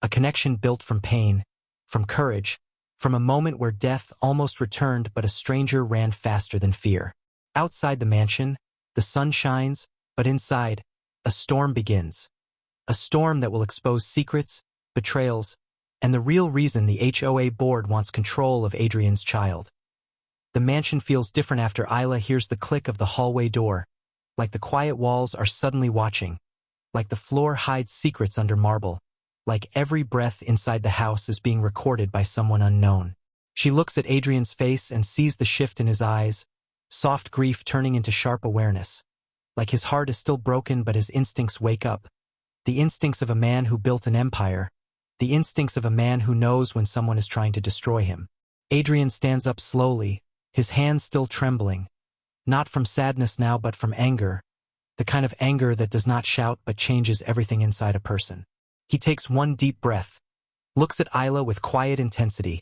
A connection built from pain, from courage, from a moment where death almost returned but a stranger ran faster than fear. Outside the mansion, the sun shines, but inside, a storm begins. A storm that will expose secrets, betrayals, and the real reason the HOA board wants control of Adrian's child. The mansion feels different after Isla hears the click of the hallway door, like the quiet walls are suddenly watching, like the floor hides secrets under marble, like every breath inside the house is being recorded by someone unknown. She looks at Adrian's face and sees the shift in his eyes, soft grief turning into sharp awareness. Like his heart is still broken but his instincts wake up. The instincts of a man who built an empire. The instincts of a man who knows when someone is trying to destroy him. Adrian stands up slowly, his hands still trembling. Not from sadness now but from anger. The kind of anger that does not shout but changes everything inside a person. He takes one deep breath, looks at Isla with quiet intensity,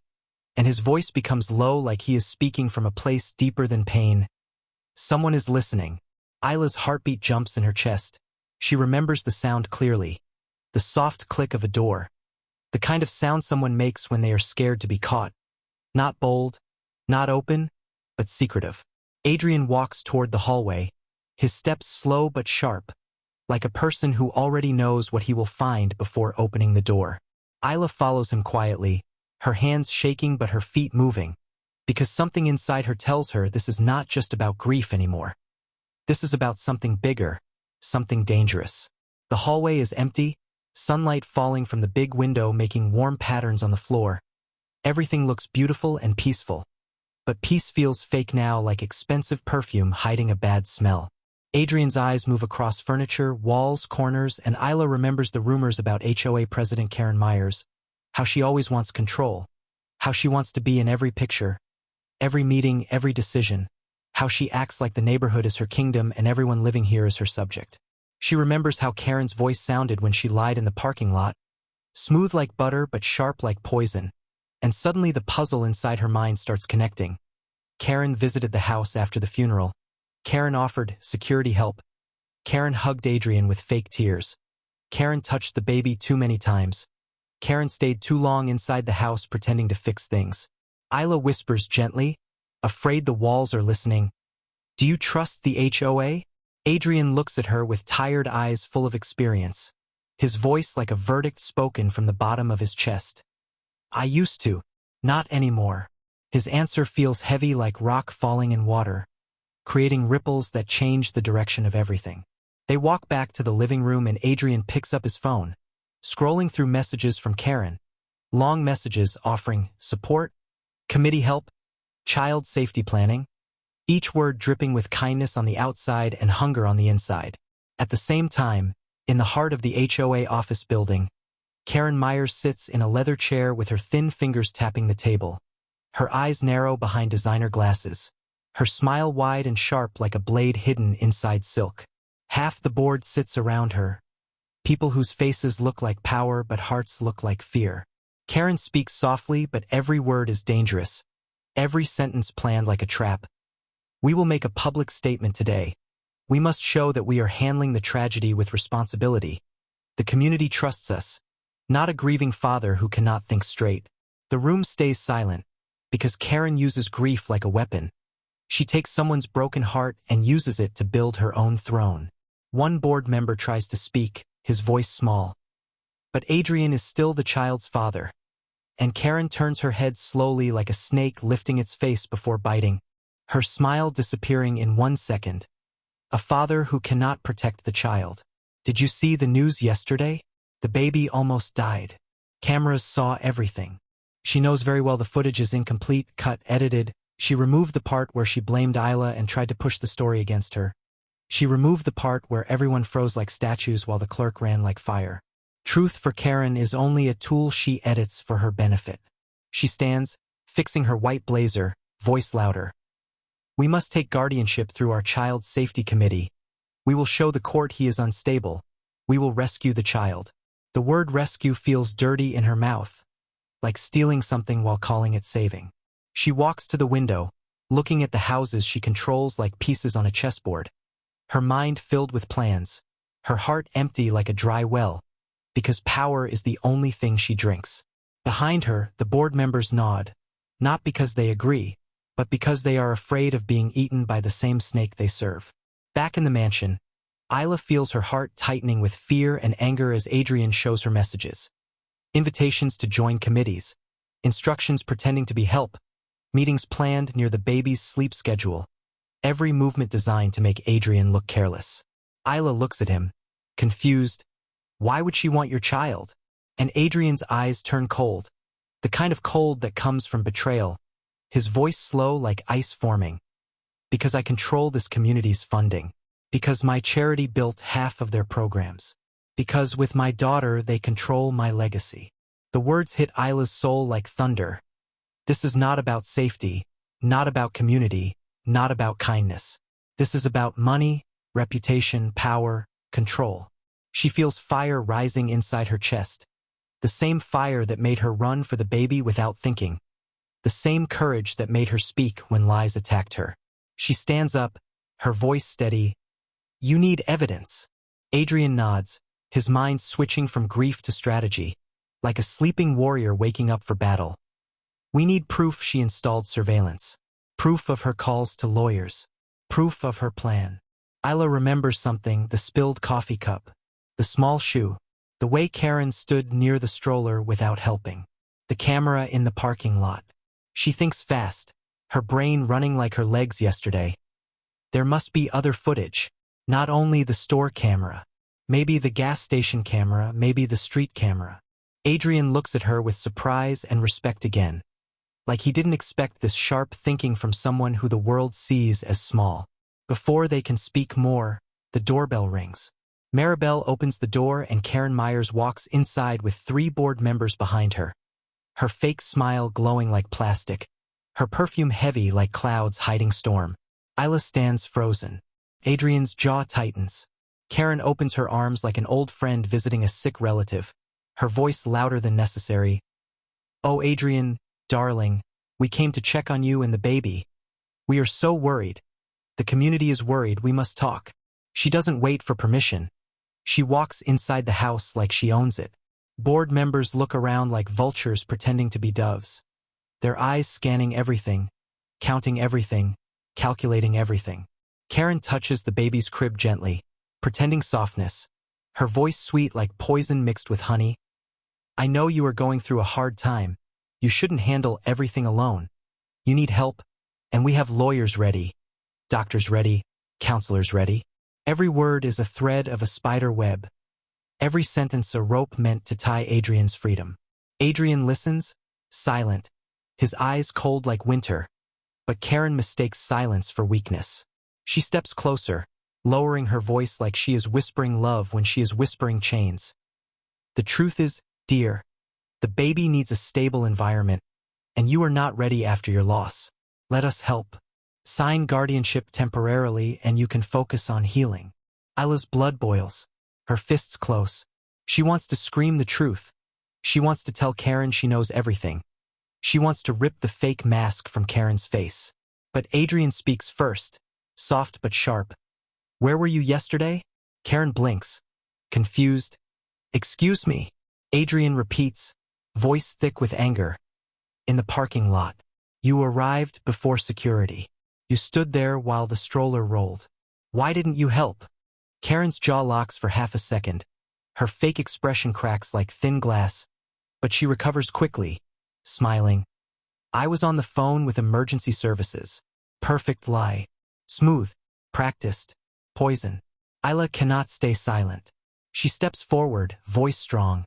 and his voice becomes low like he is speaking from a place deeper than pain. Someone is listening. Isla's heartbeat jumps in her chest. She remembers the sound clearly. The soft click of a door. The kind of sound someone makes when they are scared to be caught. Not bold, not open, but secretive. Adrian walks toward the hallway, his steps slow but sharp, like a person who already knows what he will find before opening the door. Isla follows him quietly, her hands shaking but her feet moving, because something inside her tells her this is not just about grief anymore. This is about something bigger, something dangerous. The hallway is empty, sunlight falling from the big window making warm patterns on the floor. Everything looks beautiful and peaceful. But peace feels fake now, like expensive perfume hiding a bad smell. Adrian's eyes move across furniture, walls, corners, and Isla remembers the rumors about HOA President Karen Myers, how she always wants control, how she wants to be in every picture, every meeting, every decision, how she acts like the neighborhood is her kingdom and everyone living here is her subject. She remembers how Karen's voice sounded when she lied in the parking lot, smooth like butter but sharp like poison, and suddenly the puzzle inside her mind starts connecting. Karen visited the house after the funeral. Karen offered security help. Karen hugged Adrian with fake tears. Karen touched the baby too many times. Karen stayed too long inside the house pretending to fix things. Isla whispers gently, afraid the walls are listening, "Do you trust the HOA?" Adrian looks at her with tired eyes full of experience, his voice like a verdict spoken from the bottom of his chest. "I used to. Not anymore." His answer feels heavy like rock falling in water, creating ripples that change the direction of everything. They walk back to the living room and Adrian picks up his phone, scrolling through messages from Karen. Long messages offering support, committee help, child safety planning, each word dripping with kindness on the outside and hunger on the inside. At the same time, in the heart of the HOA office building, Karen Myers sits in a leather chair with her thin fingers tapping the table, her eyes narrow behind designer glasses, her smile wide and sharp like a blade hidden inside silk. Half the board sits around her, people whose faces look like power but hearts look like fear. Karen speaks softly but every word is dangerous, every sentence planned like a trap. "We will make a public statement today. We must show that we are handling the tragedy with responsibility. The community trusts us, not a grieving father who cannot think straight." The room stays silent, Because Karen uses grief like a weapon. She takes someone's broken heart and uses it to build her own throne. One board member tries to speak, his voice small. But Adrian is still the child's father. And Karen turns her head slowly like a snake lifting its face before biting, her smile disappearing in 1 second. A father who cannot protect the child. Did you see the news yesterday? The baby almost died. Cameras saw everything. She knows very well the footage is incomplete, cut, edited. She removed the part where she blamed Isla and tried to push the story against her. She removed the part where everyone froze like statues while the clerk ran like fire. Truth for Karen is only a tool she edits for her benefit. She stands, fixing her white blazer, voice louder. We must take guardianship through our child safety committee. We will show the court he is unstable. We will rescue the child. The word rescue feels dirty in her mouth, like stealing something while calling it saving. She walks to the window, looking at the houses she controls like pieces on a chessboard. Her mind filled with plans, her heart empty like a dry well, because power is the only thing she drinks. Behind her, the board members nod, not because they agree, but because they are afraid of being eaten by the same snake they serve. Back in the mansion, Isla feels her heart tightening with fear and anger as Adrian shows her messages. Invitations to join committees, instructions pretending to be help, meetings planned near the baby's sleep schedule, every movement designed to make Adrian look careless. Isla looks at him, confused. Why would she want your child? And Adrian's eyes turn cold, the kind of cold that comes from betrayal, his voice slow like ice forming. Because I control this community's funding. Because my charity built half of their programs. Because with my daughter they control my legacy. The words hit Isla's soul like thunder. This is not about safety, not about community, not about kindness. This is about money, reputation, power, control. She feels fire rising inside her chest. The same fire that made her run for the baby without thinking. The same courage that made her speak when lies attacked her. She stands up, her voice steady. You need evidence. Adrian nods, his mind switching from grief to strategy, like a sleeping warrior waking up for battle. We need proof she installed surveillance. Proof of her calls to lawyers. Proof of her plan. Isla remembers something, the spilled coffee cup. The small shoe. The way Karen stood near the stroller without helping. The camera in the parking lot. She thinks fast, her brain running like her legs yesterday. There must be other footage. Not only the store camera. Maybe the gas station camera, maybe the street camera. Adrian looks at her with surprise and respect again. Like he didn't expect this sharp thinking from someone who the world sees as small. Before they can speak more, the doorbell rings. Maribel opens the door and Karen Myers walks inside with 3 board members behind her. Her fake smile glowing like plastic. Her perfume heavy like clouds hiding storm. Isla stands frozen. Adrian's jaw tightens. Karen opens her arms like an old friend visiting a sick relative. Her voice louder than necessary. Oh, Adrian, darling, we came to check on you and the baby. We are so worried. The community is worried, we must talk. She doesn't wait for permission. She walks inside the house like she owns it. Board members look around like vultures pretending to be doves. Their eyes scanning everything, counting everything, calculating everything. Karen touches the baby's crib gently, pretending softness, her voice sweet like poison mixed with honey. I know you are going through a hard time. You shouldn't handle everything alone. You need help, and we have lawyers ready, doctors ready, counselors ready. Every word is a thread of a spider web. Every sentence a rope meant to tie Adrian's freedom. Adrian listens, silent, his eyes cold like winter. But Karen mistakes silence for weakness. She steps closer, lowering her voice like she is whispering love when she is whispering chains. The truth is, dear, the baby needs a stable environment, and you are not ready after your loss. Let us help. Sign guardianship temporarily and you can focus on healing. Isla's blood boils, her fists close. She wants to scream the truth. She wants to tell Karen she knows everything. She wants to rip the fake mask from Karen's face. But Adrian speaks first, soft but sharp. Where were you yesterday? Karen blinks, confused. Excuse me. Adrian repeats, voice thick with anger. In the parking lot. You arrived before security. You stood there while the stroller rolled. Why didn't you help? Karen's jaw locks for half a second. Her fake expression cracks like thin glass, but she recovers quickly, smiling. I was on the phone with emergency services. Perfect lie. Smooth. Practiced. Poison. Isla cannot stay silent. She steps forward, voice strong.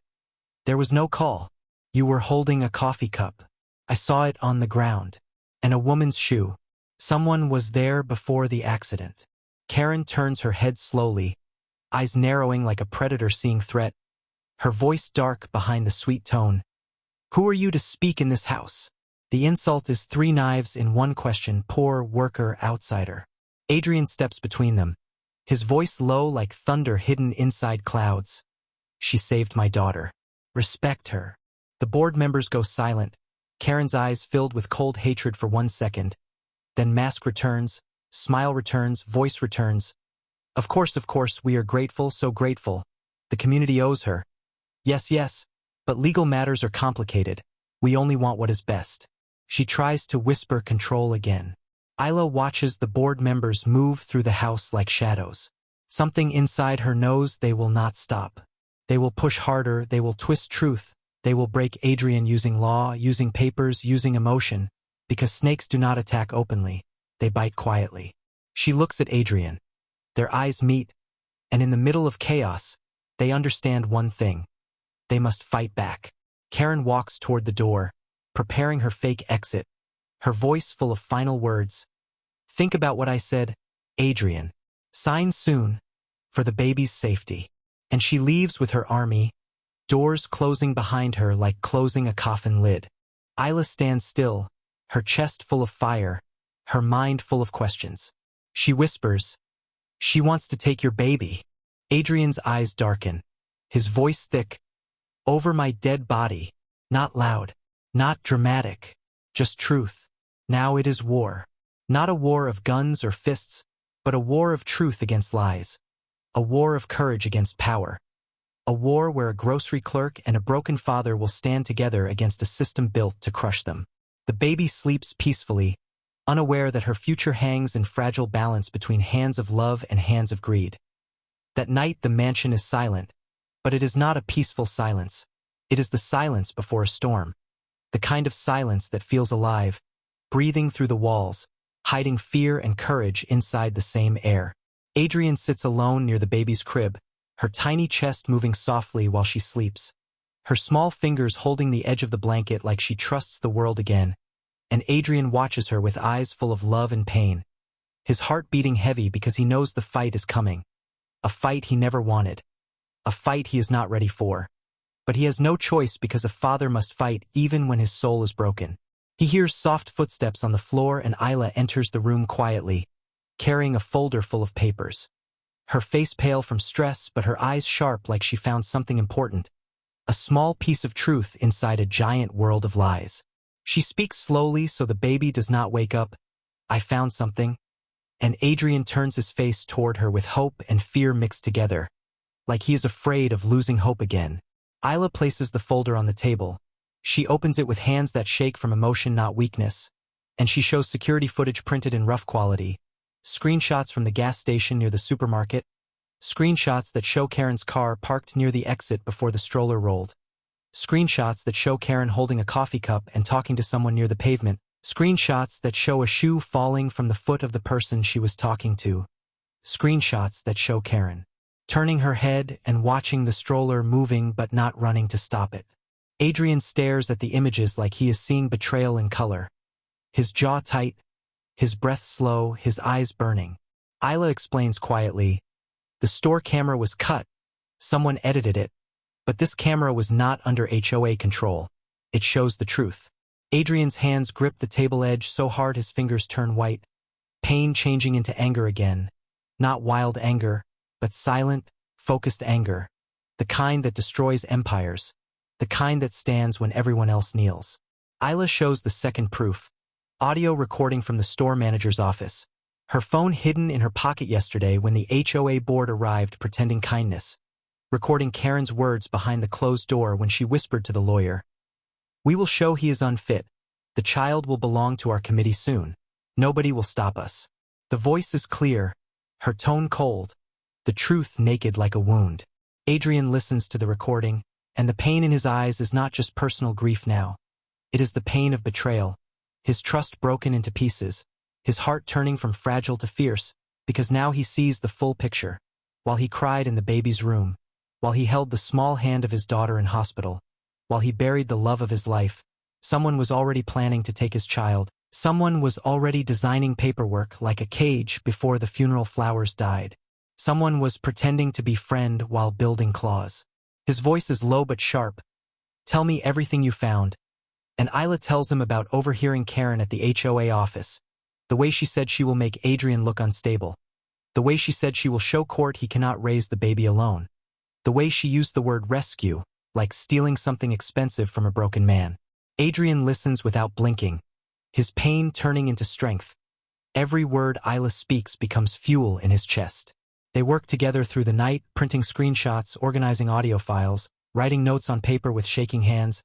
There was no call. You were holding a coffee cup. I saw it on the ground. And a woman's shoe. Someone was there before the accident. Karen turns her head slowly, eyes narrowing like a predator seeing threat, her voice dark behind the sweet tone. Who are you to speak in this house? The insult is 3 knives in one question, poor worker outsider. Adrian steps between them, his voice low like thunder hidden inside clouds. She saved my daughter. Respect her. The board members go silent, Karen's eyes filled with cold hatred for 1 second. Then mask returns, smile returns, voice returns. Of course, we are grateful, so grateful. The community owes her. Yes, but legal matters are complicated. We only want what is best. She tries to whisper control again. Isla watches the board members move through the house like shadows. Something inside her knows they will not stop. They will push harder, they will twist truth, they will break Adrian using law, using papers, using emotion, because snakes do not attack openly, they bite quietly. She looks at Adrian. Their eyes meet, and in the middle of chaos, they understand one thing. They must fight back. Karen walks toward the door, preparing her fake exit, her voice full of final words. Think about what I said, Adrian. Sign soon, for the baby's safety. And she leaves with her army, doors closing behind her like closing a coffin lid. Isla stands still, her chest full of fire, her mind full of questions. She whispers, she wants to take your baby. Adrian's eyes darken, his voice thick. Over my dead body, not loud, not dramatic, just truth. Now it is war. Not a war of guns or fists, but a war of truth against lies. A war of courage against power. A war where a grocery clerk and a broken father will stand together against a system built to crush them. The baby sleeps peacefully, unaware that her future hangs in fragile balance between hands of love and hands of greed. That night the mansion is silent, but it is not a peaceful silence. It is the silence before a storm. The kind of silence that feels alive, breathing through the walls, hiding fear and courage inside the same air. Adrian sits alone near the baby's crib, her tiny chest moving softly while she sleeps, her small fingers holding the edge of the blanket like she trusts the world again, and Adrian watches her with eyes full of love and pain, his heart beating heavy because he knows the fight is coming, a fight he never wanted, a fight he is not ready for. But he has no choice because a father must fight even when his soul is broken. He hears soft footsteps on the floor and Isla enters the room quietly, carrying a folder full of papers. Her face pale from stress, but her eyes sharp like she found something important. A small piece of truth inside a giant world of lies. She speaks slowly so the baby does not wake up. I found something. And Adrian turns his face toward her with hope and fear mixed together, like he is afraid of losing hope again. Isla places the folder on the table. She opens it with hands that shake from emotion, not weakness, and she shows security footage printed in rough quality. Screenshots from the gas station near the supermarket. Screenshots that show Karen's car parked near the exit before the stroller rolled. Screenshots that show Karen holding a coffee cup and talking to someone near the pavement. Screenshots that show a shoe falling from the foot of the person she was talking to. Screenshots that show Karen turning her head and watching the stroller moving but not running to stop it. Adrian stares at the images like he is seeing betrayal in color. His jaw tight, his breath slow, his eyes burning. Isla explains quietly, the store camera was cut. Someone edited it. But this camera was not under HOA control. It shows the truth. Adrian's hands grip the table edge so hard his fingers turn white, pain changing into anger again. Not wild anger, but silent, focused anger. The kind that destroys empires. The kind that stands when everyone else kneels. Isla shows the second proof. Audio recording from the store manager's office. Her phone hidden in her pocket yesterday when the HOA board arrived pretending kindness. Recording Karen's words behind the closed door when she whispered to the lawyer, "We will show he is unfit. The child will belong to our committee soon. Nobody will stop us. The voice is clear, her tone cold, the truth naked like a wound. Adrian listens to the recording, and the pain in his eyes is not just personal grief now. It is the pain of betrayal, his trust broken into pieces, his heart turning from fragile to fierce, because now he sees the full picture. While he cried in the baby's room, while he held the small hand of his daughter in hospital, while he buried the love of his life, someone was already planning to take his child. Someone was already designing paperwork like a cage before the funeral flowers died. Someone was pretending to be friend while building claws. His voice is low but sharp. Tell me everything you found. And Isla tells him about overhearing Karen at the HOA office. The way she said she will make Adrian look unstable. The way she said she will show court he cannot raise the baby alone. The way she used the word rescue, like stealing something expensive from a broken man. Adrian listens without blinking, his pain turning into strength. Every word Isla speaks becomes fuel in his chest. They work together through the night, printing screenshots, organizing audio files, writing notes on paper with shaking hands.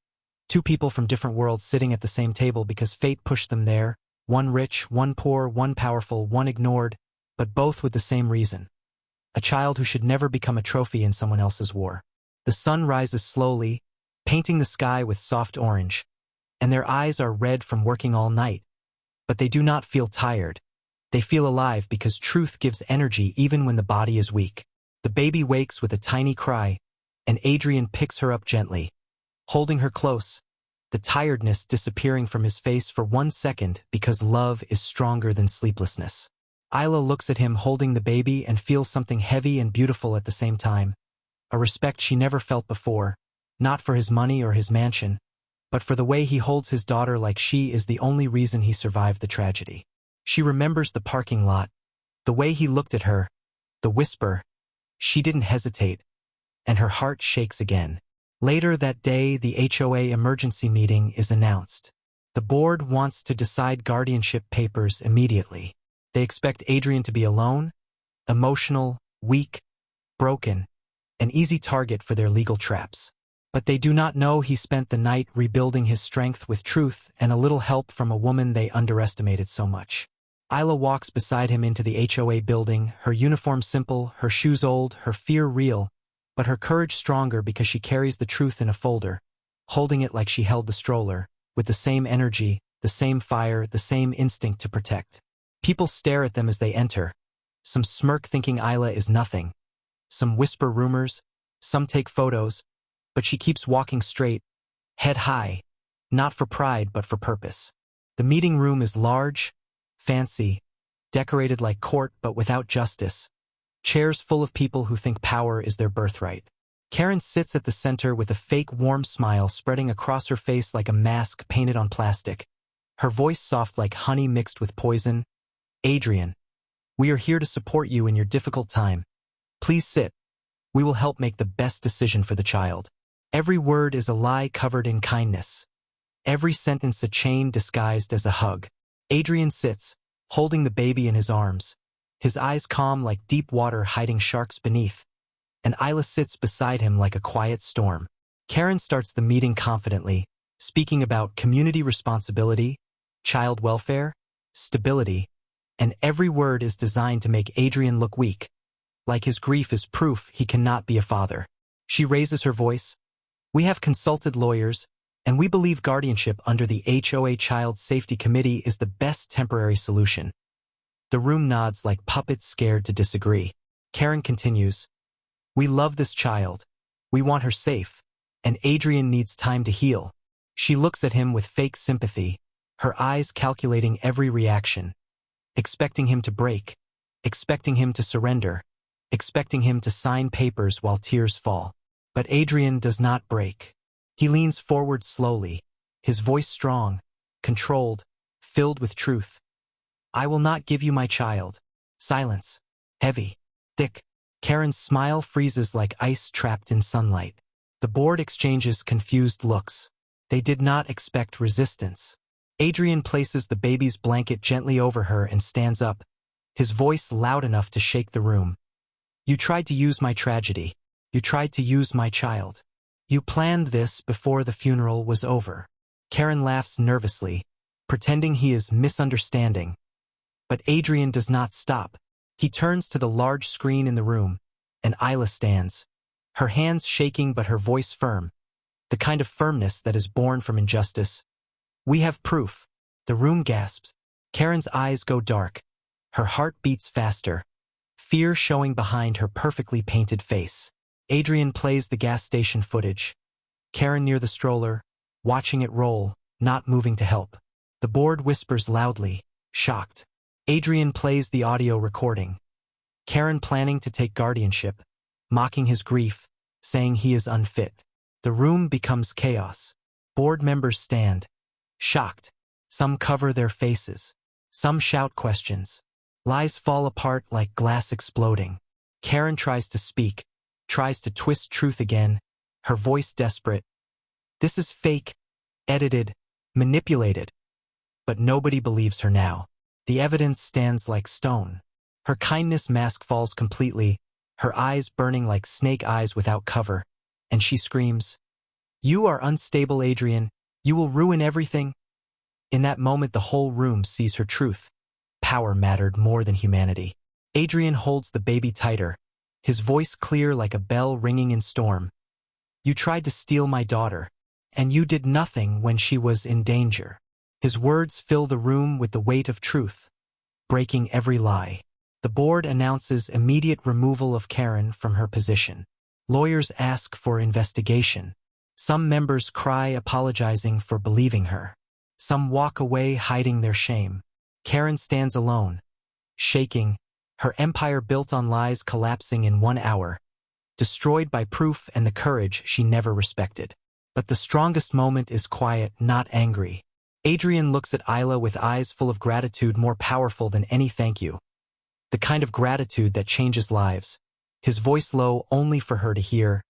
Two people from different worlds sitting at the same table because fate pushed them there, one rich, one poor, one powerful, one ignored, but both with the same reason. A child who should never become a trophy in someone else's war. The sun rises slowly, painting the sky with soft orange, and their eyes are red from working all night. But they do not feel tired. They feel alive because truth gives energy even when the body is weak. The baby wakes with a tiny cry, and Adrian picks her up gently, holding her close, the tiredness disappearing from his face for 1 second because love is stronger than sleeplessness. Isla looks at him holding the baby and feels something heavy and beautiful at the same time, a respect she never felt before, not for his money or his mansion, but for the way he holds his daughter like she is the only reason he survived the tragedy. She remembers the parking lot, the way he looked at her, the whisper. She didn't hesitate, and her heart shakes again. Later that day, the HOA emergency meeting is announced. The board wants to decide guardianship papers immediately. They expect Adrian to be alone, emotional, weak, broken, an easy target for their legal traps. But they do not know he spent the night rebuilding his strength with truth and a little help from a woman they underestimated so much. Isla walks beside him into the HOA building, her uniform simple, her shoes old, her fear real, but her courage stronger because she carries the truth in a folder, holding it like she held the stroller, with the same energy, the same fire, the same instinct to protect. People stare at them as they enter. Some smirk thinking Isla is nothing. Some whisper rumors, some take photos, but she keeps walking straight, head high, not for pride but for purpose. The meeting room is large, fancy, decorated like court but without justice. Chairs full of people who think power is their birthright. Karen sits at the center with a fake warm smile spreading across her face like a mask painted on plastic. Her voice soft like honey mixed with poison. Adrian, we are here to support you in your difficult time. Please sit. We will help make the best decision for the child. Every word is a lie covered in kindness. Every sentence a chain disguised as a hug. Adrian sits, holding the baby in his arms, his eyes calm like deep water hiding sharks beneath, and Isla sits beside him like a quiet storm. Karen starts the meeting confidently, speaking about community responsibility, child welfare, stability, and every word is designed to make Adrian look weak, like his grief is proof he cannot be a father. She raises her voice. We have consulted lawyers, and we believe guardianship under the HOA Child Safety Committee is the best temporary solution. The room nods like puppets scared to disagree. Karen continues. We love this child. We want her safe, and Adrian needs time to heal. She looks at him with fake sympathy, her eyes calculating every reaction, expecting him to break, expecting him to surrender, expecting him to sign papers while tears fall. But Adrian does not break. He leans forward slowly, his voice strong, controlled, filled with truth. I will not give you my child. Silence. Heavy. Thick. Karen's smile freezes like ice trapped in sunlight. The board exchanges confused looks. They did not expect resistance. Adrian places the baby's blanket gently over her and stands up, his voice loud enough to shake the room. You tried to use my tragedy. You tried to use my child. You planned this before the funeral was over. Karen laughs nervously, pretending he is misunderstanding. But Adrian does not stop. He turns to the large screen in the room, and Isla stands, her hands shaking but her voice firm, the kind of firmness that is born from injustice. "We have proof." The room gasps. Karen's eyes go dark. Her heart beats faster, fear showing behind her perfectly painted face. Adrian plays the gas station footage. Karen near the stroller, watching it roll, not moving to help. The board whispers loudly, shocked. Adrian plays the audio recording. Karen planning to take guardianship, mocking his grief, saying he is unfit. The room becomes chaos. Board members stand, shocked. Some cover their faces. Some shout questions. Lies fall apart like glass exploding. Karen tries to speak, tries to twist truth again, her voice desperate. "This is fake, edited, manipulated." But nobody believes her now. The evidence stands like stone. Her kindness mask falls completely, her eyes burning like snake eyes without cover, and she screams, "You are unstable, Adrian. You will ruin everything." In that moment, the whole room sees her truth. Power mattered more than humanity. Adrian holds the baby tighter, his voice clear like a bell ringing in storm. "You tried to steal my daughter, and you did nothing when she was in danger." His words fill the room with the weight of truth, breaking every lie. The board announces immediate removal of Karen from her position. Lawyers ask for investigation. Some members cry apologizing for believing her. Some walk away hiding their shame. Karen stands alone, shaking, her empire built on lies collapsing in 1 hour, destroyed by proof and the courage she never respected. But the strongest moment is quiet, not angry. Adrian looks at Isla with eyes full of gratitude more powerful than any thank you. The kind of gratitude that changes lives. His voice low only for her to hear,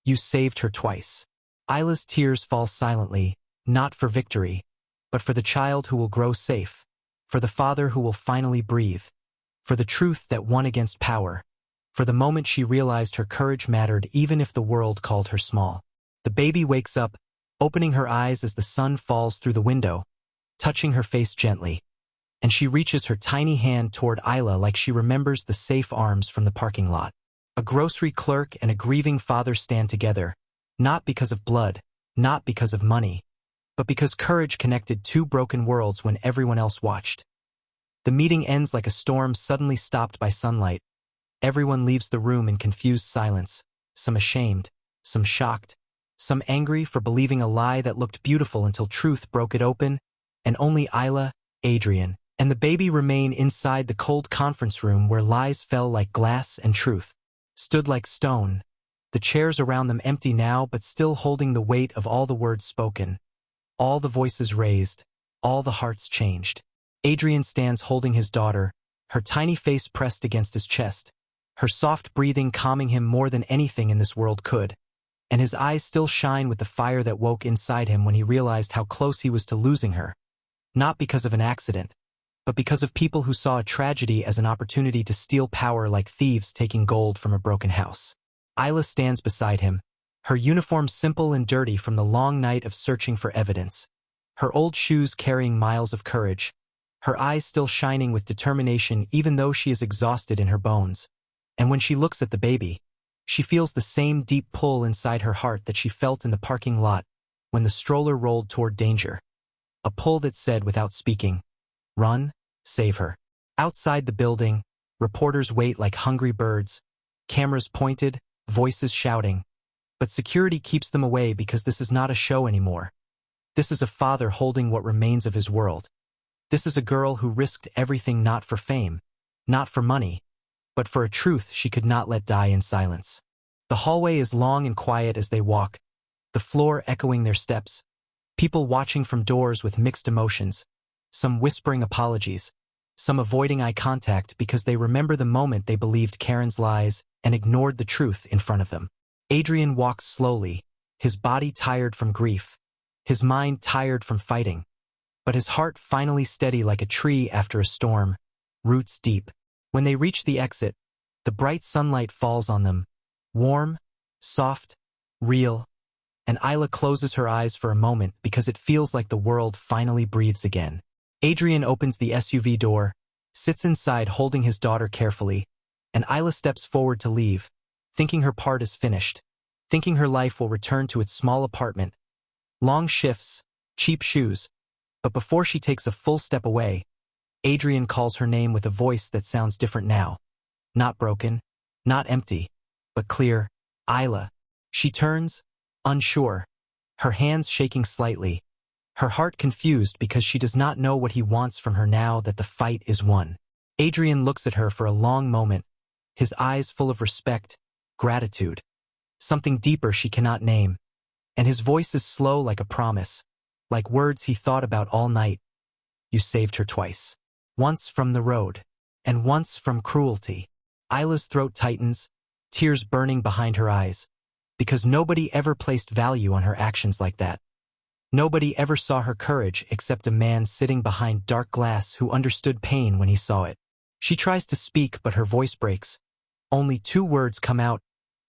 "You saved her twice." Isla's tears fall silently, not for victory, but for the child who will grow safe, for the father who will finally breathe, for the truth that won against power, for the moment she realized her courage mattered even if the world called her small. The baby wakes up, opening her eyes as the sun falls through the window, touching her face gently, and she reaches her tiny hand toward Isla like she remembers the safe arms from the parking lot. A grocery clerk and a grieving father stand together, not because of blood, not because of money, but because courage connected two broken worlds when everyone else watched. The meeting ends like a storm suddenly stopped by sunlight. Everyone leaves the room in confused silence, some ashamed, some shocked, some angry for believing a lie that looked beautiful until truth broke it open, and only Isla, Adrian, and the baby remain inside the cold conference room where lies fell like glass and truth stood like stone, the chairs around them empty now but still holding the weight of all the words spoken, all the voices raised, all the hearts changed. Adrian stands holding his daughter, her tiny face pressed against his chest, her soft breathing calming him more than anything in this world could, and his eyes still shine with the fire that woke inside him when he realized how close he was to losing her, not because of an accident, but because of people who saw a tragedy as an opportunity to steal power like thieves taking gold from a broken house. Isla stands beside him, her uniform simple and dirty from the long night of searching for evidence, her old shoes carrying miles of courage, her eyes still shining with determination even though she is exhausted in her bones. And when she looks at the baby, she feels the same deep pull inside her heart that she felt in the parking lot when the stroller rolled toward danger. A pull that said without speaking, "Run, save her." Outside the building, reporters wait like hungry birds, cameras pointed, voices shouting. But security keeps them away because this is not a show anymore. This is a father holding what remains of his world. This is a girl who risked everything not for fame, not for money, but for a truth she could not let die in silence. The hallway is long and quiet as they walk, the floor echoing their steps, people watching from doors with mixed emotions, some whispering apologies, some avoiding eye contact because they remember the moment they believed Karen's lies and ignored the truth in front of them. Adrian walks slowly, his body tired from grief, his mind tired from fighting, but his heart finally steady like a tree after a storm, roots deep. When they reach the exit, the bright sunlight falls on them, warm, soft, real, and Isla closes her eyes for a moment because it feels like the world finally breathes again. Adrian opens the SUV door, sits inside holding his daughter carefully, and Isla steps forward to leave, thinking her part is finished, thinking her life will return to its small apartment. Long shifts, cheap shoes, but before she takes a full step away, Adrian calls her name with a voice that sounds different now. Not broken, not empty, but clear. Isla. She turns, unsure, her hands shaking slightly, her heart confused because she does not know what he wants from her now that the fight is won. Adrian looks at her for a long moment, his eyes full of respect, gratitude, something deeper she cannot name, and his voice is slow like a promise, like words he thought about all night. You saved her twice. Once from the road, and once from cruelty. Isla's throat tightens, tears burning behind her eyes, because nobody ever placed value on her actions like that. Nobody ever saw her courage except a man sitting behind dark glass who understood pain when he saw it. She tries to speak, but her voice breaks. Only 2 words come out,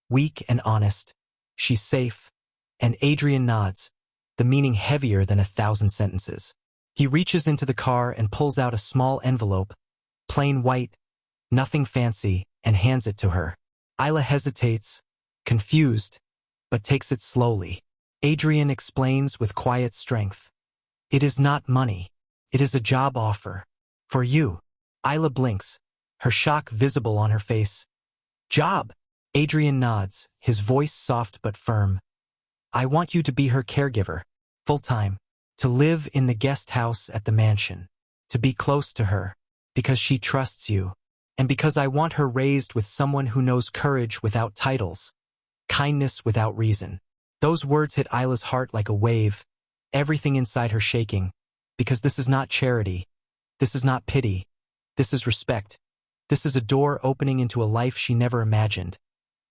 weak and honest. She's safe, and Adrian nods, the meaning heavier than 1,000 sentences. He reaches into the car and pulls out a small envelope, plain white, nothing fancy, and hands it to her. Isla hesitates, confused, but takes it slowly. Adrian explains with quiet strength. It is not money. It is a job offer. For you. Isla blinks, her shock visible on her face. Job? Adrian nods, his voice soft but firm. I want you to be her caregiver, full-time, to live in the guest house at the mansion, to be close to her, because she trusts you, and because I want her raised with someone who knows courage without titles, kindness without reason. Those words hit Isla's heart like a wave, everything inside her shaking, because this is not charity, this is not pity, this is respect. This is a door opening into a life she never imagined,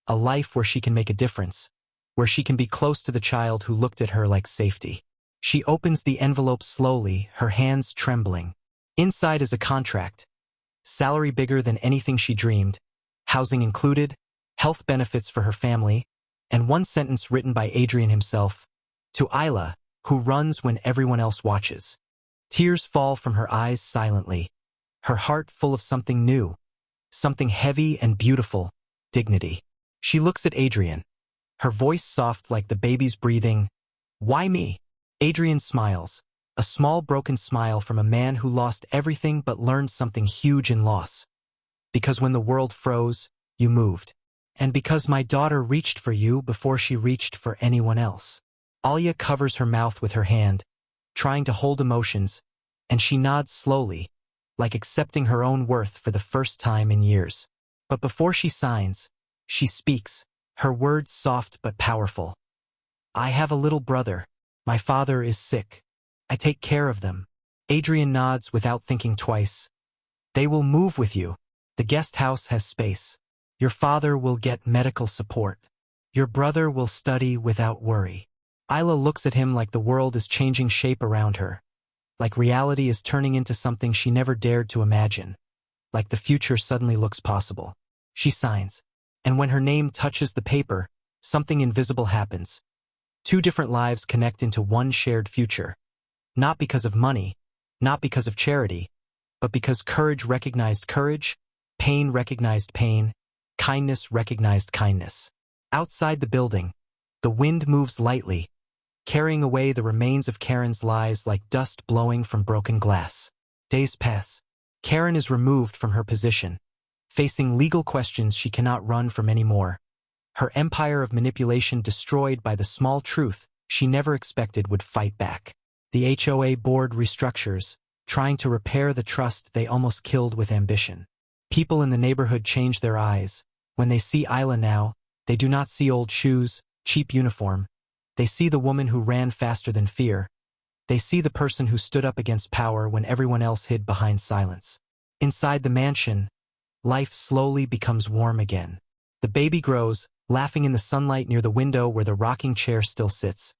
a life where she can make a difference, where she can be close to the child who looked at her like safety. She opens the envelope slowly, her hands trembling. Inside is a contract, salary bigger than anything she dreamed, housing included, health benefits for her family, and one sentence written by Adrian himself, to Isla, who runs when everyone else watches. Tears fall from her eyes silently, her heart full of something new, something heavy and beautiful, dignity. She looks at Adrian, her voice soft like the baby's breathing. Why me? Adrian smiles, a small broken smile from a man who lost everything but learned something huge in loss. Because when the world froze, you moved. And because my daughter reached for you before she reached for anyone else. Alia covers her mouth with her hand, trying to hold emotions, and she nods slowly, like accepting her own worth for the first time in years. But before she signs, she speaks, her words soft but powerful. I have a little brother. My father is sick. I take care of them. Adrian nods without thinking twice. They will move with you. The guest house has space. Your father will get medical support. Your brother will study without worry. Isla looks at him like the world is changing shape around her, like reality is turning into something she never dared to imagine, like the future suddenly looks possible. She signs, and when her name touches the paper, something invisible happens. 2 different lives connect into one shared future. Not because of money, not because of charity, but because courage recognized courage, pain recognized pain, kindness recognized kindness. Outside the building, the wind moves lightly, carrying away the remains of Karen's lies like dust blowing from broken glass. Days pass. Karen is removed from her position, facing legal questions she cannot run from anymore. Her empire of manipulation destroyed by the small truth she never expected would fight back. The HOA board restructures, trying to repair the trust they almost killed with ambition. People in the neighborhood change their eyes. When they see Isla now, they do not see old shoes, cheap uniform. They see the woman who ran faster than fear. They see the person who stood up against power when everyone else hid behind silence. Inside the mansion, life slowly becomes warm again. The baby grows, laughing in the sunlight near the window where the rocking chair still sits.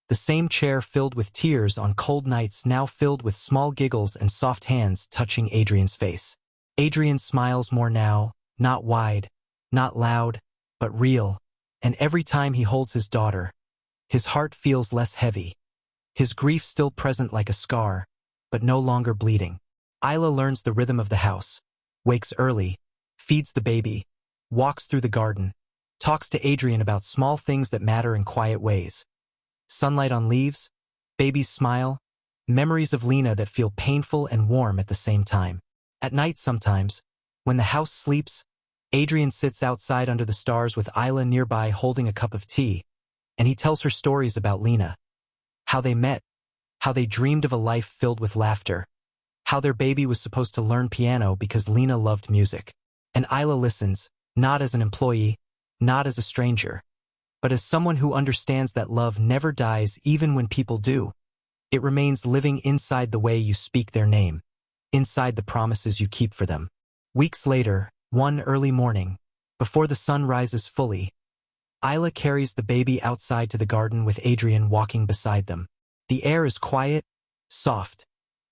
The same chair filled with tears on cold nights now filled with small giggles and soft hands touching Adrian's face. Adrian smiles more now, not wide, not loud, but real, and every time he holds his daughter, His heart feels less heavy. His grief still present like a scar, but no longer bleeding. Isla learns the rhythm of the house, wakes early, feeds the baby, walks through the garden, talks to Adrian about small things that matter in quiet ways. Sunlight on leaves, baby's smile, memories of Lena that feel painful and warm at the same time. At night sometimes, when the house sleeps, Adrian sits outside under the stars with Isla nearby holding a cup of tea, and he tells her stories about Lena. How they met, how they dreamed of a life filled with laughter, how their baby was supposed to learn piano because Lena loved music. And Isla listens, not as an employee, not as a stranger, but as someone who understands that love never dies even when people do. It remains living inside the way you speak their name, inside the promises you keep for them. Weeks later, one early morning, before the sun rises fully, Isla carries the baby outside to the garden with Adrian walking beside them. The air is quiet, soft,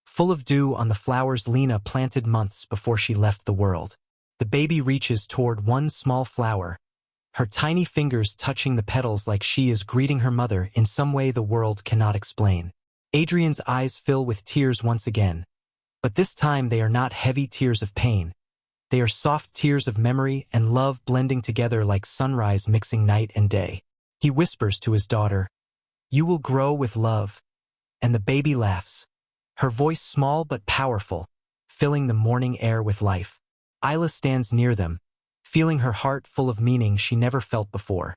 full of dew on the flowers Lena planted months before she left the world. The baby reaches toward one small flower, her tiny fingers touching the petals like she is greeting her mother in some way the world cannot explain. Adrian's eyes fill with tears once again, but this time they are not heavy tears of pain. They are soft tears of memory and love blending together like sunrise mixing night and day. He whispers to his daughter, "You will grow with love," and the baby laughs, her voice small but powerful, filling the morning air with life. Isla stands near them, feeling her heart full of meaning she never felt before.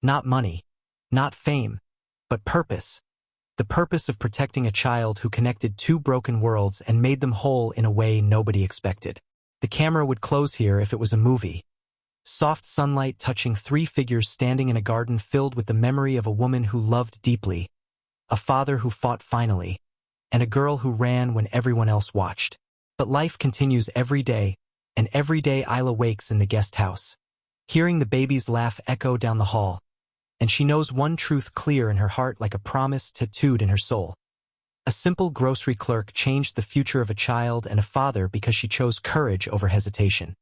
Not money, not fame, but purpose. The purpose of protecting a child who connected two broken worlds and made them whole in a way nobody expected. The camera would close here if it was a movie. Soft sunlight touching three figures standing in a garden filled with the memory of a woman who loved deeply, a father who fought finally, and a girl who ran when everyone else watched. But life continues every day, and every day Isla wakes in the guest house, hearing the baby's laugh echo down the hall, and she knows one truth clear in her heart like a promise tattooed in her soul. A simple grocery clerk changed the future of a child and a father because she chose courage over hesitation.